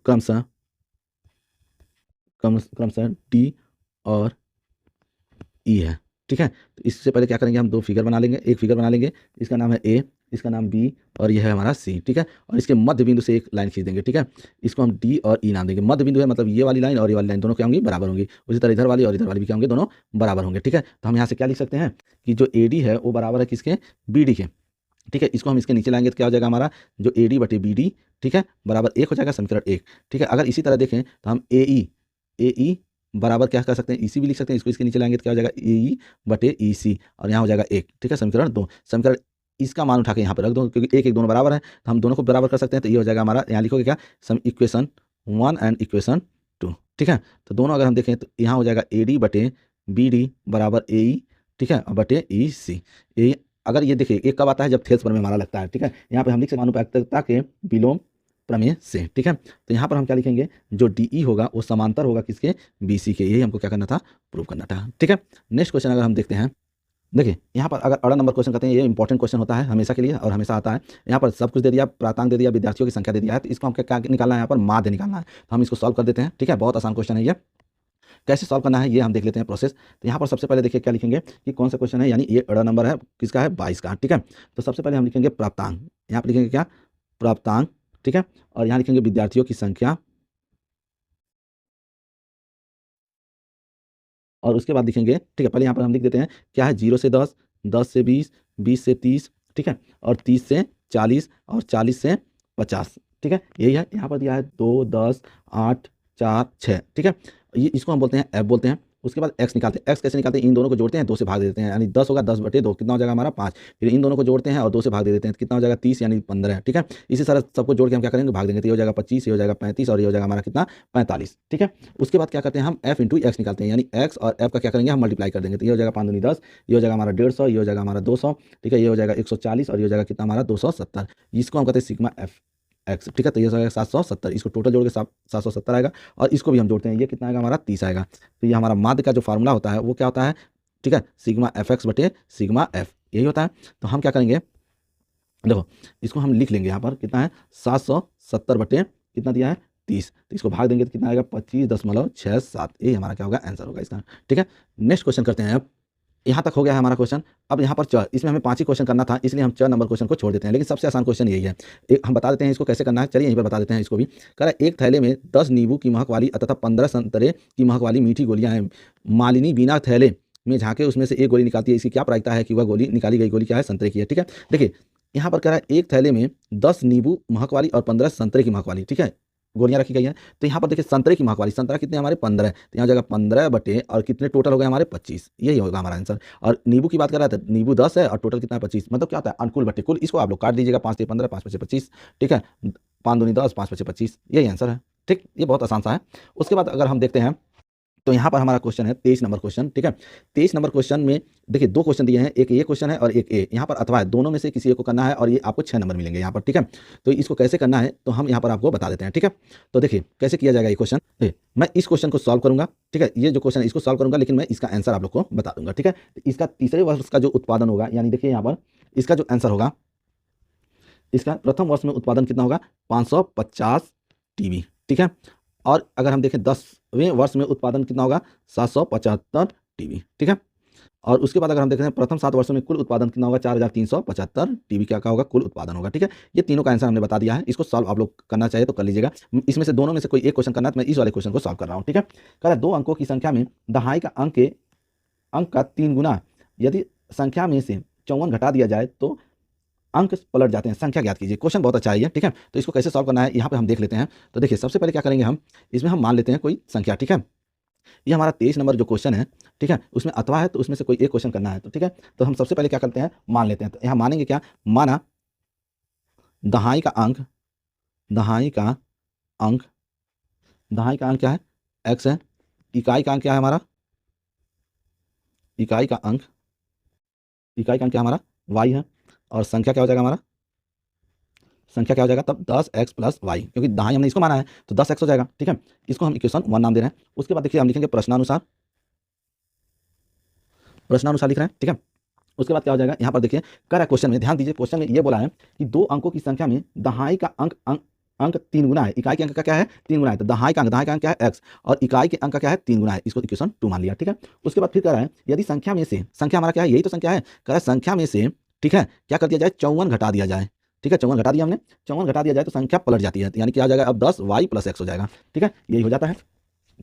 क्रमशः D और E है, ठीक है। तो इससे पहले क्या करेंगे, हम दो फिगर बना लेंगे, एक फिगर बना लेंगे, इसका नाम है A, इसका नाम B और यह है हमारा C, ठीक है। और इसके मध्य बिंदु से एक लाइन खींच देंगे, ठीक है। इसको हम D और E नाम देंगे। मध्य बिंदु है मतलब ये वाली लाइन और ये वाली लाइन दोनों क्या होंगी, बराबर होंगी। उसी तरह इधर वाली और इधर वाली भी क्या होंगे, दोनों बराबर होंगे, ठीक है। तो हम यहाँ से क्या लिख सकते हैं कि जो AD है वो बराबर है किसके, BD के, ठीक है। इसको हम इसके नीचे लाएंगे तो क्या हो जाएगा हमारा, जो AD बटे BD, ठीक है, बराबर 1 हो जाएगा, समीकरण 1, ठीक है। अगर इसी तरह देखें तो हम AE बराबर क्या कर सकते हैं, EC भी लिख सकते हैं। इसको इसके नीचे लाएंगे तो क्या हो जाएगा, AE बटे EC और यहाँ हो जाएगा 1, ठीक है, समीकरण 2। समीकरण इसका मान उठा के यहाँ पर रख दो क्योंकि एक एक दोनों बराबर है, तो हम दोनों को बराबर कर सकते हैं। तो ये हो जाएगा हमारा, यहाँ लिखोगे क्या, इक्वेशन 1 एंड इक्वेशन 2, ठीक है। तो दोनों अगर हम देखें तो यहाँ हो जाएगा AD बटे BD बराबर AE, ठीक है, बटे EC। अगर ये देखिए एक कब आता है, जब थेल्स प्रमेय हमारा लगता है, ठीक है। यहाँ पे हम लिख सकते आनुपातिकता के विलोम प्रमेय से, ठीक है। तो यहाँ पर हम क्या लिखेंगे, जो DE होगा वो समांतर होगा किसके, BC के, यही हमको क्या करना था, प्रूव करना था, ठीक है। नेक्स्ट क्वेश्चन अगर हम देखते हैं, देखिए यहाँ पर अगर अड़ा नंबर क्वेश्चन करते हैं, ये इंपॉर्टेंट क्वेश्चन होता है हमेशा के लिए और हमेशा आता है। यहाँ पर सब कुछ दे दिया, प्राप्तांक दे दिया, विद्यार्थियों की संख्या दे दिया है, तो इसको हम क्या निकालना है, यहाँ पर माध्य निकालना है। तो हम इसको सॉल्व कर देते हैं, ठीक है। बहुत आसान क्वेश्चन है ये, कैसे सॉल्व करना है ये हम देख लेते हैं प्रोसेस। तो यहाँ पर सबसे पहले देखिए क्या लिखेंगे कि कौन सा क्वेश्चन है, यानी ये अड़ा नंबर है किसका है, 22 का, ठीक है। तो सबसे पहले हम लिखेंगे प्राप्तांक, यहाँ पर लिखेंगे क्या, प्राप्तांक, ठीक है। और यहाँ लिखेंगे विद्यार्थियों की संख्या और उसके बाद लिखेंगे, ठीक है, पहले यहाँ पर हम लिख देते हैं क्या है, 0 से 10, 10 से 20, 20 से 30, ठीक है, और 30 से 40 और 40 से 50, ठीक है। यही है, यहाँ पर दिया है 2, 10, 8, 4, 6, ठीक है। ये इसको हम बोलते हैं F बोलते हैं। उसके बाद x निकालते हैं। x कैसे निकालते हैं, इन दोनों को जोड़ते हैं, 2 से भाग दे देते हैं, यानी 10 होगा, 10 बटे 2 कितना हो जाएगा हमारा 5। फिर इन दोनों को जोड़ते हैं और 2 से भाग दे देते हैं, कितना हो जाएगा 30 यानी 15, ठीक है। इसी तरह सबको जोड़ के हम क्या करेंगे, भाग देंगे, तो ये हो जाएगा 25, ये हो जाएगा 35 और ये हो जाएगा हमारा कितना 45, ठीक है। उसके बाद क्या करते हैं, हम f इंटू एक्स निकालते हैं, यानी x और f का क्या करेंगे, हम मल्टीप्लाई कर देंगे, तो ये हो जाएगा 5 दूनी 10, ये हो जाएगा हमारा 150, ये हो जाएगा हमारा 200, ठीक है, ये हो जाएगा 140 और ये हो जाएगा कितना हमारा 270। इसको हम कहते हैं सिग्मा f x, ठीक है। तो ये हो जाएगा 770, इसको टोटल जोड़ के 770 आएगा और इसको भी हम जोड़ते हैं, ये कितना आएगा हमारा 30 आएगा। तो ये हमारा माध्य का जो फार्मूला होता है वो क्या होता है, ठीक है, सिग्मा FX बटे सिग्मा F, यही होता है। तो हम क्या करेंगे, देखो इसको हम लिख लेंगे, यहाँ पर कितना है 770 बटे कितना दिया है 30, तो इसको भाग देंगे तो कितना आएगा 25.67, ये हमारा क्या होगा, आंसर होगा इसका, ठीक है। नेक्स्ट क्वेश्चन करते हैं। अब यहाँ तक हो गया है हमारा क्वेश्चन। अब यहाँ पर च, इसमें हमें 5 ही क्वेश्चन करना था, इसलिए हम 4 नंबर क्वेश्चन को छोड़ देते हैं, लेकिन सबसे आसान क्वेश्चन यही है। हम बता देते हैं इसको कैसे करना है, चलिए यहीं पर बता देते हैं इसको भी। कह रहा है एक थैले में 10 नींबू की महक वाली तथा 15 संतरे की महक वाली मीठी गोलियां हैं। मालिनी बिना थैले में झांके उसमें से एक गोली निकालती है, इसकी क्या प्रायिकता है कि वह गोली निकाली गई गोली क्या है, संतरे की है, ठीक है। देखिए यहाँ पर कह रहा है एक थैले में 10 नींबू महक वाली और 15 संतरे की महक वाली, ठीक है, गोलियां रखी गई हैं। तो यहाँ पर देखिए संतरे की महक वाली, संतरा कितने हमारे 15, तो यहाँ हो जाएगा 15 बटे और कितने टोटल हो गए हमारे 25, यही होगा हमारा आंसर। और नींबू की बात कर रहा था, नींबू 10 है और टोटल कितना है 25, मतलब क्या होता है अनुकूल बटे कुल। इसको आप लोग काट दीजिएगा, 5 से 15, 5 बचे 25, ठीक है, 5 दूनी 10, 5 बचे 25, यही आंसर है, ठीक। ये बहुत आसान सा है। उसके बाद अगर हम देखते हैं तो यहाँ पर हमारा क्वेश्चन है 23 नंबर क्वेश्चन, ठीक है। 23 नंबर क्वेश्चन में देखिए 2 क्वेश्चन दिए हैं, एक ये क्वेश्चन है और एक ए, यहाँ पर अथवा है, दोनों में से किसी एक को करना है और ये आपको 6 नंबर मिलेंगे यहाँ पर, ठीक है। तो इसको कैसे करना है तो हम यहाँ पर आपको बता देते हैं, ठीक है। तो देखिए कैसे किया जाएगा ये क्वेश्चन, मैं इस क्वेश्चन को सॉल्व करूंगा, ठीक है, ये जो क्वेश्चन है इसको सॉल्व करूंगा, लेकिन मैं इसका आंसर आप लोग को बता दूंगा, ठीक है। इसका तीसरे वर्ष का जो उत्पादन होगा, यानी देखिए यहाँ पर इसका जो आंसर होगा, इसका प्रथम वर्ष में उत्पादन कितना होगा 550 TB, ठीक है। और अगर हम देखें 10वें वर्ष में उत्पादन कितना होगा 775 TB, ठीक है। और उसके बाद अगर हम देखते हैं प्रथम 7 वर्षों में कुल उत्पादन कितना होगा 4375 TB क्या होगा कुल उत्पादन होगा, ठीक है। ये तीनों का आंसर हमने बता दिया है, इसको सॉल्व आप लोग करना चाहिए तो कर लीजिएगा। इसमें से दोनों में से कोई एक क्वेश्चन करना है, तो मैं इस वाले क्वेश्चन को सॉल्व कर रहा हूँ, ठीक है। कह रहा है 2 अंकों की संख्या में दहाई का अंक के अंक का 3 गुना यदि संख्या में से 54 घटा दिया जाए तो अंक पलट जाते हैं। संख्या ज्ञात कीजिए। क्वेश्चन बहुत अच्छा है ये, ठीक है। तो इसको कैसे सॉल्व करना है यहाँ पे हम देख लेते हैं। तो देखिए सबसे पहले क्या करेंगे हम, इसमें हम मान लेते हैं कोई संख्या, ठीक है। ये हमारा 23 नंबर जो क्वेश्चन है, ठीक है, उसमें अथवा है तो उसमें से कोई एक क्वेश्चन करना है, तो ठीक है। तो हम सबसे पहले क्या करते हैं, मान लेते हैं। तो यहाँ मानेंगे क्या, माना दहाई का अंक, दहाई का अंक, दहाई का अंक क्या है, x है। इकाई का अंक क्या है हमारा, इकाई का अंक, इकाई का अंक क्या हमारा y है। और संख्या क्या हो जाएगा हमारा, संख्या क्या हो जाएगा तब 10x प्लस वाई, क्योंकि दहाई हमने इसको माना है तो 10x हो जाएगा, ठीक है। इसको हम इक्वेशन 1 नाम दे रहे हैं। उसके बाद देखिए हम लिखेंगे प्रश्नानुसार, प्रश्नानुसार लिख रहे हैं, ठीक है। उसके बाद क्या हो जाएगा, यहाँ पर देखिए कह रहा है क्वेश्चन में, ध्यान दीजिए क्वेश्चन में ये बोला है कि दो अंकों की संख्या में दहाई का अंक 3 गुना है, इकाई के अंक का क्या है 3 गुना है। तो दहाई का अंक क्या है x, और इकाई के अंक का क्या है 3 गुना है। इसको इक्वेशन 2 मान लिया, ठीक है। उसके बाद फिर कह रहा है यदि संख्या में से, संख्या हमारा क्या है, यही तो संख्या है, कह रहा है संख्या में से, ठीक है, क्या कर दिया जाए 54 घटा दिया जाए, ठीक है। 54 घटा दिया हमने, 54 घटा दिया जाए तो संख्या पलट जाती है, यानी क्या आ जाएगा अब 10y प्लस x हो जाएगा, ठीक है। यही हो जाता है।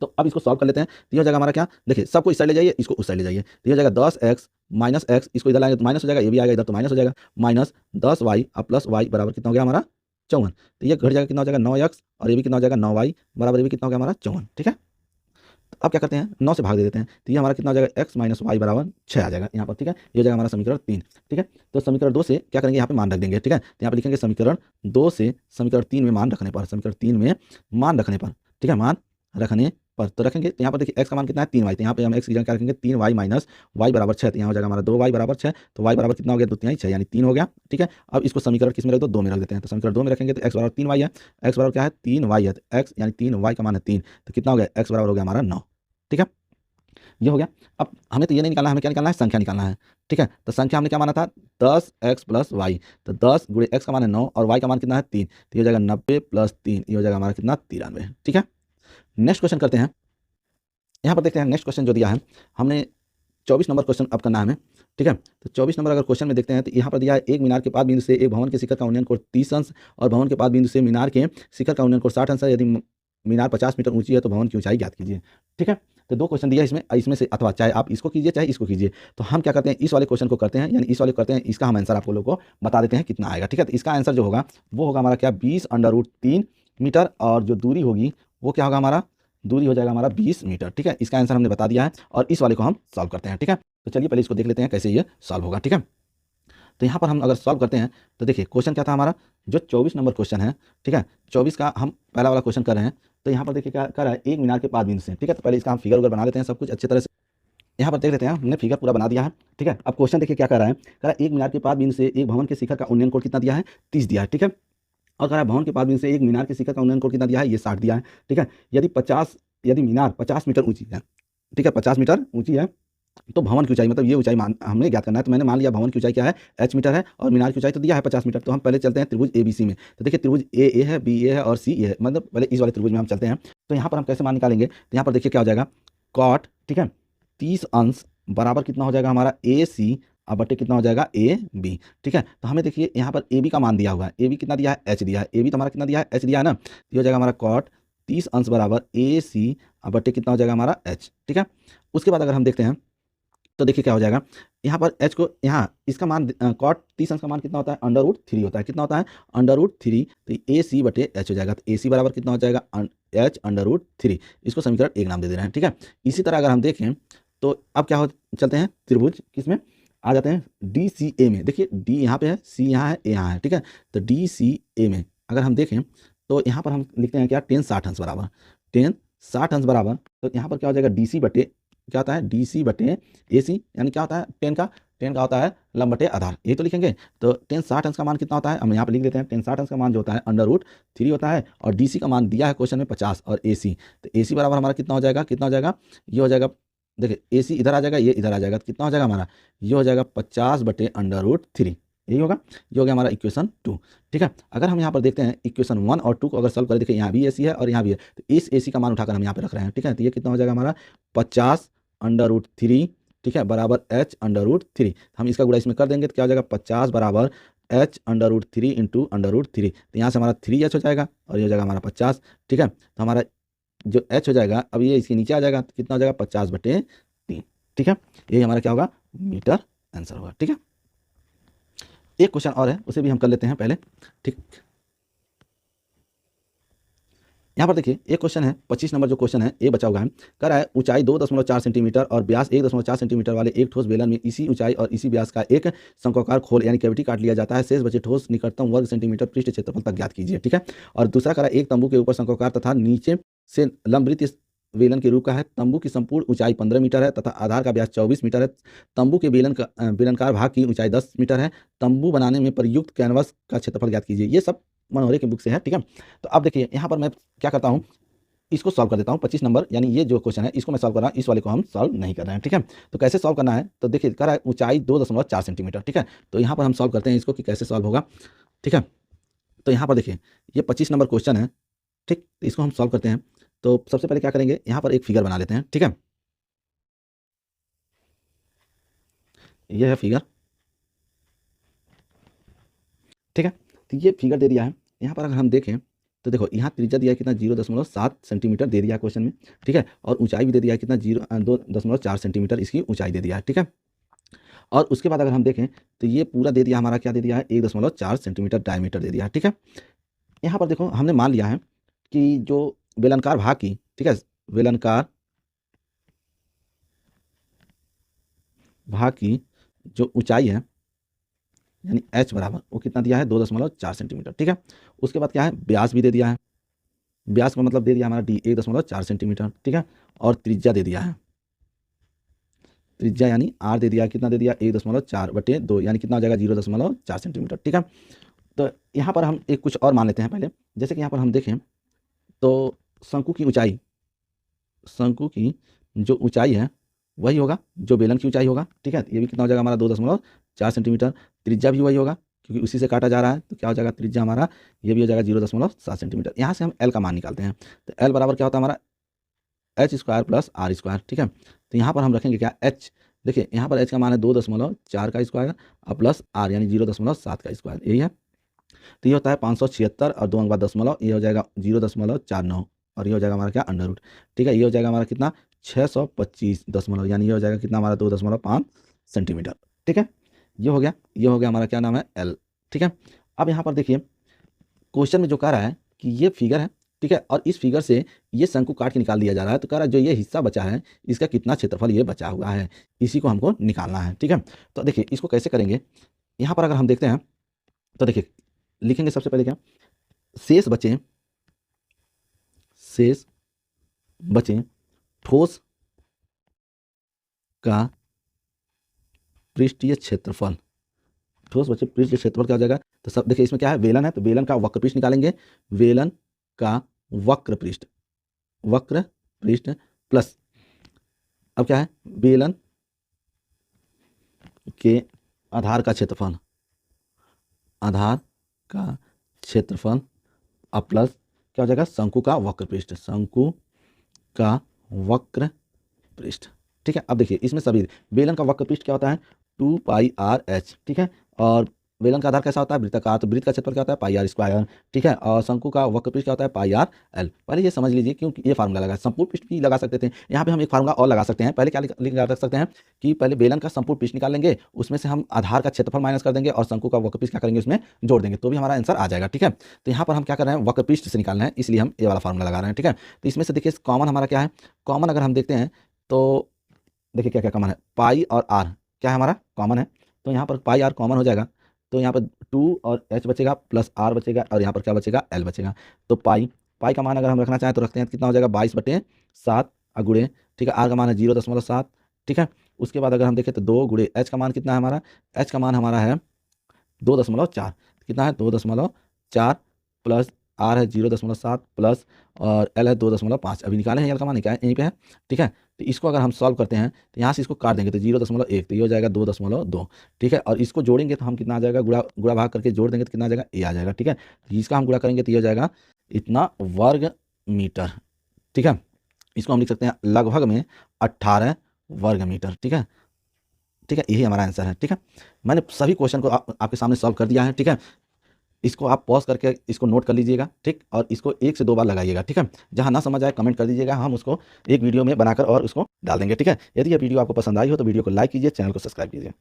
तो अब इसको सॉल्व कर लेते हैं। तो ये हो जाएगा हमारा क्या, देखिए सबको इस साइड ले जाइए, इसको उस साइड ले जाइए। तो ये हो जाएगा 10x माइनस x, इसको इधर लाएंगे तो माइनस हो जाएगा, ये भी आएगा इधर तो माइनस हो जाएगा, माइनस 10y अब प्लस y बराबर कितना हो गया हमारा 54। तो ये घट जाएगा, कितना हो जाएगा 9x, और ये भी कितना हो जाएगा 9y बराबर, ये भी कितना हो गया हमारा 54, ठीक है। तो अब क्या करते हैं, 9 से भाग दे देते हैं। तो ये हमारा कितना हो जाएगा x माइनस वाई बराबर 6 आ जाएगा यहाँ पर, ठीक है। ये हो जाएगा हमारा समीकरण 3, ठीक है। तो समीकरण 2 से क्या करेंगे, यहाँ पे मान रख देंगे, ठीक है। तो यहाँ पे लिखेंगे समीकरण 2 से समीकरण 3 में मान रखने पर, समीकरण 3 में मान रखने पर, ठीक है, मान रखने पर तो रखेंगे। तो यहाँ पर देखिए x का मान कितना है 3y, तो यहाँ पे हम x की जगह क्या रखेंगे 3y माइनस y बराबर 6। तो यहाँ हो जाएगा हमारा 2y बराबर 6। तो y बराबर कितना हो गया 2 3 6, यानी 3 हो गया, ठीक है। अब इसको समीकरण किस में रख दो, 2 में रख देते हैं। तो समीकरण 2 में रखेंगे तो x बराबर 3y है, x बराबर क्या है 3y है, तो x यानी 3y का मान है 3, तो कितना हो गया x बराबर हो गया हमारा 9, ठीक है। ये हो गया। अब हमें तो ये नहीं निकालना है, हमें क्या निकालना है, संख्या निकालना है, ठीक है। तो संख्या हमने क्या माना था 10x प्लस वाई, तो 10 गुणे x का मान है 9 और y का मान कितना है 3, तो ये हो जाएगा 90 प्लस 3, ये हो जाएगा हमारा कितना 93, ठीक है। नेक्स्ट क्वेश्चन करते हैं। यहाँ पर देखते हैं नेक्स्ट क्वेश्चन जो दिया है हमने 24 नंबर क्वेश्चन अब करना है हमें, ठीक है। तो 24 नंबर अगर क्वेश्चन में देखते हैं तो यहाँ पर दिया है एक मीनार के पाद बिंदु से एक भवन के शिखर का उन्नयन कोण 30 अंश और भवन के पाद बिंदु से मीनार के शिखर का उन्नयन कोण 60 अंश है। यदि मीनार 50 मीटर ऊंची है तो भवन की ऊंचाई ज्ञात कीजिए, ठीक है। तो दो क्वेश्चन दिया है इसमें से अथवा चाहे आप इसको कीजिए चाहे इसको कीजिए। तो हम क्या करते हैं, इस वाले क्वेश्चन को करते हैं, यानी इस वाले करते हैं, इसका हम आंसर आपको लोगों को बता देते हैं कितना आएगा, ठीक है। तो इसका आंसर जो होगा वो होगा हमारा क्या 20√3 मीटर, और जो दूरी होगी वो क्या होगा हमारा, दूरी हो जाएगा हमारा 20 मीटर, ठीक है। इसका आंसर हमने बता दिया है और इस वाले को हम सॉल्व करते हैं, ठीक है। तो चलिए पहले इसको देख लेते हैं कैसे ये सॉल्व होगा, ठीक है। तो यहाँ पर हम अगर सॉल्व करते हैं तो देखिए क्वेश्चन क्या था हमारा, जो 24 नंबर क्वेश्चन है, ठीक है, 24 का हम पहला वाला क्वेश्चन कर रहे हैं। तो यहाँ पर देखिए क्या कर रहा है, एक मीनार के पाद बिंदु से, ठीक है। तो पहले इसका हम फिगर बना लेते हैं सब कुछ अच्छी तरह से। यहाँ पर देख लेते हैं, हमने फिगर पूरा बना दिया है, ठीक है। अब क्वेश्चन देखिए क्या कर रहा है, कह रहा है एक मीनार के पाद बिंदु से एक भवन के शिखर का उन्नयन कोण कितना दिया है 30 दिया है, ठीक है। और कह रहा है भवन के पाद बिंदु से एक मीनार के शिखर का उन्नयन कोण कितना दिया है, ये 60 दिया है, ठीक है। यदि मीनार 50 मीटर ऊंची है, ठीक है, 50 मीटर ऊंची है, तो भवन की ऊंचाई मतलब ये ऊंचाई हमने ज्ञात करना है। तो मैंने मान लिया भवन की ऊंचाई क्या है h मीटर है और मीनार की ऊंचाई तो दिया है 50 मीटर। तो हम पहले चलते हैं त्रिभुज ABC में। तो देखिए त्रिभुज A है, B A है और C A है, मतलब पहले इस वाले त्रिभुज में हम चलते हैं। तो यहाँ पर हम कैसे मान निकालेंगे, तो यहाँ पर देखिए क्या हो जाएगा cot, ठीक है, 30 अंश बराबर कितना हो जाएगा हमारा AC अब बटे कितना हो जाएगा AB, ठीक है। तो हमें देखिए यहाँ पर AB का मान दिया हुआ है, AB कितना दिया है h दिया है, AB तो हमारा कितना दिया है h दिया है ना। ये हो जाएगा हमारा cot 30 अंश बराबर AC अब बटे कितना हो जाएगा हमारा h, ठीक है। उसके बाद अगर हम देखते हैं तो देखिए क्या हो जाएगा, यहाँ पर h को, यहाँ इसका मान cot 30 अंश का मान कितना होता है √3 होता है, कितना होता है √3। तो AC बटे h हो जाएगा। तो AC बराबर कितना हो जाएगा h √3, इसको समीकरण 1 नाम दे दे रहे हैं, ठीक है। इसी तरह अगर हम देखें तो अब क्या हो, चलते हैं त्रिभुज किस में आ जाते हैं DCA में। देखिए D यहाँ पे है, C यहाँ है, A यहाँ है, ठीक है। तो DCA में अगर हम देखें तो यहाँ पर हम लिखते हैं क्या 10 60 अंश बराबर, 10 60 अंश बराबर। तो यहाँ पर क्या हो जाएगा DC बटे क्या होता है DC बटे AC, यानी क्या होता है 10 का होता है लंब बटे आधार, ये तो लिखेंगे। तो 10 60 अंश का मान कितना होता है, हम यहाँ पे लिख देते हैं 10 60 अंश का मान जो होता है √3 होता है, और DC का मान दिया है क्वेश्चन में 50 और AC। तो AC बराबर हमारा कितना हो जाएगा, कितना हो जाएगा, ये हो जाएगा, देखिए AC इधर आ जाएगा, ये इधर आ जाएगा, तो कितना हो जाएगा हमारा, ये हो जाएगा 50 बटे √3, यही होगा। ये हो गया हमारा इक्वेशन 2, ठीक है। अगर हम यहाँ पर देखते हैं इक्वेशन 1 और 2 को अगर सॉल्व करें, देखिए यहाँ भी AC है और यहाँ भी है, तो इस AC का मान उठाकर हम यहाँ पे रख रहे हैं, ठीक है। तो ये कितना हो जाएगा हमारा 50 √3, ठीक है, बराबर h √3। हम इसका गुणा इसमें कर देंगे तो क्या हो जाएगा 50 बराबर h √3 इंटू √3। तो यहाँ से हमारा 3h हो जाएगा और ये हो जाएगा हमारा 50, ठीक है। तो हमारा जो h हो जाएगा अब ये इसके नीचे आ जाएगा, तो कितना हो जाएगा 50 बटे 3, ठीक है, यही हमारा क्या होगा, मीटर आंसर होगा। ठीक है, एक क्वेश्चन और है, उसे भी हम कर लेते हैं पहले। ठीक, यहाँ पर देखिए एक क्वेश्चन है, 25 नंबर जो क्वेश्चन है ये बचा हुआ है। कह रहा है ऊंचाई 2.4 सेंटीमीटर और व्यास 1.4 सेंटीमीटर वाले एक ठोस बेलन में इसी ऊंचाई और इसी व्यास का एक शंक्वाकार खोल यानी कैविटी काट लिया जाता है। शेष बचे ठोस निकटतम वर्ग सेंटीमीटर पृष्ठ क्षेत्रफल तक ज्ञात कीजिए। ठीक है, और दूसरा कह रहा है एक तंबू के ऊपर शंक्वाकार तथा नीचे से लंबवृत्त बेलन के रूप का है। तंबू की संपूर्ण ऊंचाई 15 मीटर है तथा आधार का व्यास 24 मीटर है। तंबू के बेलनकार भाग की ऊंचाई 10 मीटर है। तंबू बनाने में प्रयुक्त कैनवस का क्षेत्रफल ज्ञात कीजिए। ये सब मनोहरे की बुक से है। ठीक है, तो अब देखिए यहाँ पर मैं क्या करता हूँ, इसको सॉल्व कर देता हूँ। 25 नंबर यानी ये जो क्वेश्चन है इसको मैं सॉल्व कर रहा हूँ, इस वाले को हम सॉल्व नहीं कर रहे हैं। ठीक है, तो कैसे सॉल्व करना है, तो देखिए कह रहा है ऊंचाई 2.4 सेंटीमीटर। ठीक है, तो यहाँ पर हम सॉल्व करते हैं इसको कि कैसे सॉल्व होगा। ठीक है, तो यहाँ पर देखिए ये 25 नंबर क्वेश्चन है। ठीक, तो इसको हम सॉल्व करते हैं। तो सबसे पहले क्या करेंगे, यहाँ पर एक फिगर बना लेते हैं। ठीक है, ये है फिगर। ठीक है, तो ये फिगर दे दिया है। यहाँ पर अगर हम देखें तो देखो यहाँ त्रिज्या दिया है कितना, 0.7 सेंटीमीटर दे दिया है क्वेश्चन में। ठीक है, और ऊंचाई भी दे दिया है कितना, 2.4 सेंटीमीटर इसकी ऊंचाई दे दिया है। ठीक है, और उसके बाद अगर हम देखें तो ये पूरा दे दिया हमारा, क्या दे दिया है, 1.4 सेंटीमीटर डायमीटर दे दिया है। ठीक है, यहाँ पर देखो हमने मान लिया है कि जो बेलनकार भाग की, ठीक है, बेलनकार भाग की जो ऊंचाई है यानी h बराबर वो कितना दिया है, 2.4 सेंटीमीटर। ठीक है, उसके बाद क्या है, व्यास भी दे दिया है। व्यास का मतलब दे दिया हमारा d 1.4 सेंटीमीटर। ठीक है, और त्रिज्या दे दिया है, त्रिज्या यानी r दे दिया, कितना दे दिया, 1.4/2 यानी कितना हो जाएगा, 0.4 सेंटीमीटर। ठीक है, तो यहाँ पर हम एक कुछ और मान लेते हैं पहले। जैसे कि यहाँ पर हम देखें तो शंकु की ऊंचाई, शंकु की जो ऊंचाई है वही होगा जो बेलन की ऊंचाई होगा। ठीक है, ये भी कितना हो जाएगा हमारा, 2.4 सेंटीमीटर। त्रिज्या भी वही होगा क्योंकि उसी से काटा जा रहा है, तो क्या हो जाएगा त्रिज्या हमारा, ये भी हो जाएगा 0.7 सेंटीमीटर। यहाँ से हम एल का मान निकालते हैं, तो एल बराबर क्या होता है हमारा, h² + r²। ठीक है, तो यहाँ पर हम रखेंगे क्या, h, देखिए यहाँ पर h का मान है 2.4 का स्क्वायर और प्लस r यानी 0.7 का स्क्वायर, यही है। तो ये होता है 576 और 2 अंक बाद दशमलव, ये हो जाएगा 0.49 और ये हो जाएगा हमारा क्या, अंडर रूट। ठीक है, ये हो जाएगा हमारा कितना, 625 दशमलव, यानी ये हो जाएगा कितना हमारा, 2.5 सेंटीमीटर। ठीक है, ये हो गया, ये हो गया हमारा क्या नाम है, एल। ठीक है, अब यहाँ पर देखिए क्वेश्चन में जो कह रहा है कि ये फिगर है। ठीक है, और इस फिगर से ये शंकु काट के निकाल दिया जा रहा है, तो कह रहा है जो ये हिस्सा बचा है इसका कितना क्षेत्रफल ये बचा हुआ है, इसी को हमको निकालना है। ठीक है, तो देखिए इसको कैसे करेंगे, यहाँ पर अगर हम देखते हैं तो देखिए लिखेंगे सबसे पहले क्या, शेष बचे, शेष बचे ठोस का पृष्ठीय क्षेत्रफल, ठोस बचे पृष्ठीय क्षेत्रफल क्या हो जाएगा, तो सब देखिए इसमें क्या है, बेलन है तो बेलन का वक्र पृष्ठ निकालेंगे, बेलन का वक्र पृष्ठ, वक्र पृष्ठ प्लस, अब क्या है, बेलन के आधार का क्षेत्रफल, आधार का क्षेत्रफल अब प्लस क्या हो जाएगा, शंकु का वक्र पृष्ठ, शंकु का वक्र पृष्ठ। ठीक है, अब देखिए इसमें सभी बेलन का वक्र पृष्ठ क्या होता है, 2πr/h। ठीक है, और बेलन का आधार कैसा होता है, वृत्ताकार, तो वृत्त का क्षेत्रफल क्या होता है, πr²। ठीक है, और शंकु का वक्र पृष्ठ क्या होता है, πr/l। पहले ये समझ लीजिए क्योंकि ये फार्मूला लगा, संपूर्ण पृष्ठ भी लगा सकते थे, यहाँ पे हम एक फार्मूला और लगा सकते हैं। पहले क्या लिख सकते हैं कि पहले बेलन का संपूर्ण पृष्ठ निकाल लेंगे, उसमें से हम आधार का क्षेत्रफल माइनस कर देंगे और शंकु का वक्र पृष्ठ क्या करेंगे उसमें जोड़ देंगे, तो भी हमारा आंसर आ जाएगा। ठीक है, तो यहाँ पर हम क्या कर रहे हैं, वक्र पृष्ठ से निकालना है, इसलिए हम ये वाला फार्मूला लगा रहे हैं। ठीक है, तो इसमें से देखिए कॉमन हमारा क्या है, कॉमन अगर हम देखते हैं तो देखिए क्या क्या कॉमन है, पाई और आर क्या है हमारा कॉमन है, तो यहाँ पर पाई आर कॉमन हो जाएगा, तो यहाँ पर 2 और h बचेगा प्लस r बचेगा और यहाँ पर क्या बचेगा, l बचेगा। तो पाई, पाई का मान अगर हम रखना चाहें तो रखते हैं, कितना हो जाएगा, 22/7 गुणे, ठीक है, r का मान है 0.7। ठीक है, उसके बाद अगर हम देखें तो 2 गुणे h का मान कितना है हमारा, h का मान हमारा है 2.4, कितना है 2.4 प्लस r है 0.7 प्लस और l है 2.5, अभी निकाले हैं, l का मान क्या है यहीं पे है। ठीक है, तो इसको अगर हम सॉल्व करते हैं तो यहाँ से इसको काट देंगे तो 0.1, तो ये हो जाएगा 2.2। ठीक है, और इसको जोड़ेंगे तो हम कितना आ जाएगा, गुणा भाग करके जोड़ देंगे तो कितना आ जाएगा, ये आ जाएगा। ठीक है, तो इसका हम गुणा करेंगे तो ये हो जाएगा इतना वर्ग मीटर। ठीक है, इसको हम लिख सकते हैं लगभग में 18 वर्ग मीटर। ठीक है, ठीक है, यही हमारा आंसर है। ठीक है, मैंने सभी क्वेश्चन को आपके सामने सॉल्व कर दिया है। ठीक है, इसको आप पॉज़ करके इसको नोट कर लीजिएगा, ठीक? और इसको 1 से 2 बार लगाइएगा, ठीक है? जहाँ ना समझ आए कमेंट कर दीजिएगा, हम उसको एक वीडियो में बनाकर और उसको डाल देंगे, ठीक है? यदि यह वीडियो आपको पसंद आई हो तो वीडियो को लाइक कीजिए, चैनल को सब्सक्राइब कीजिए।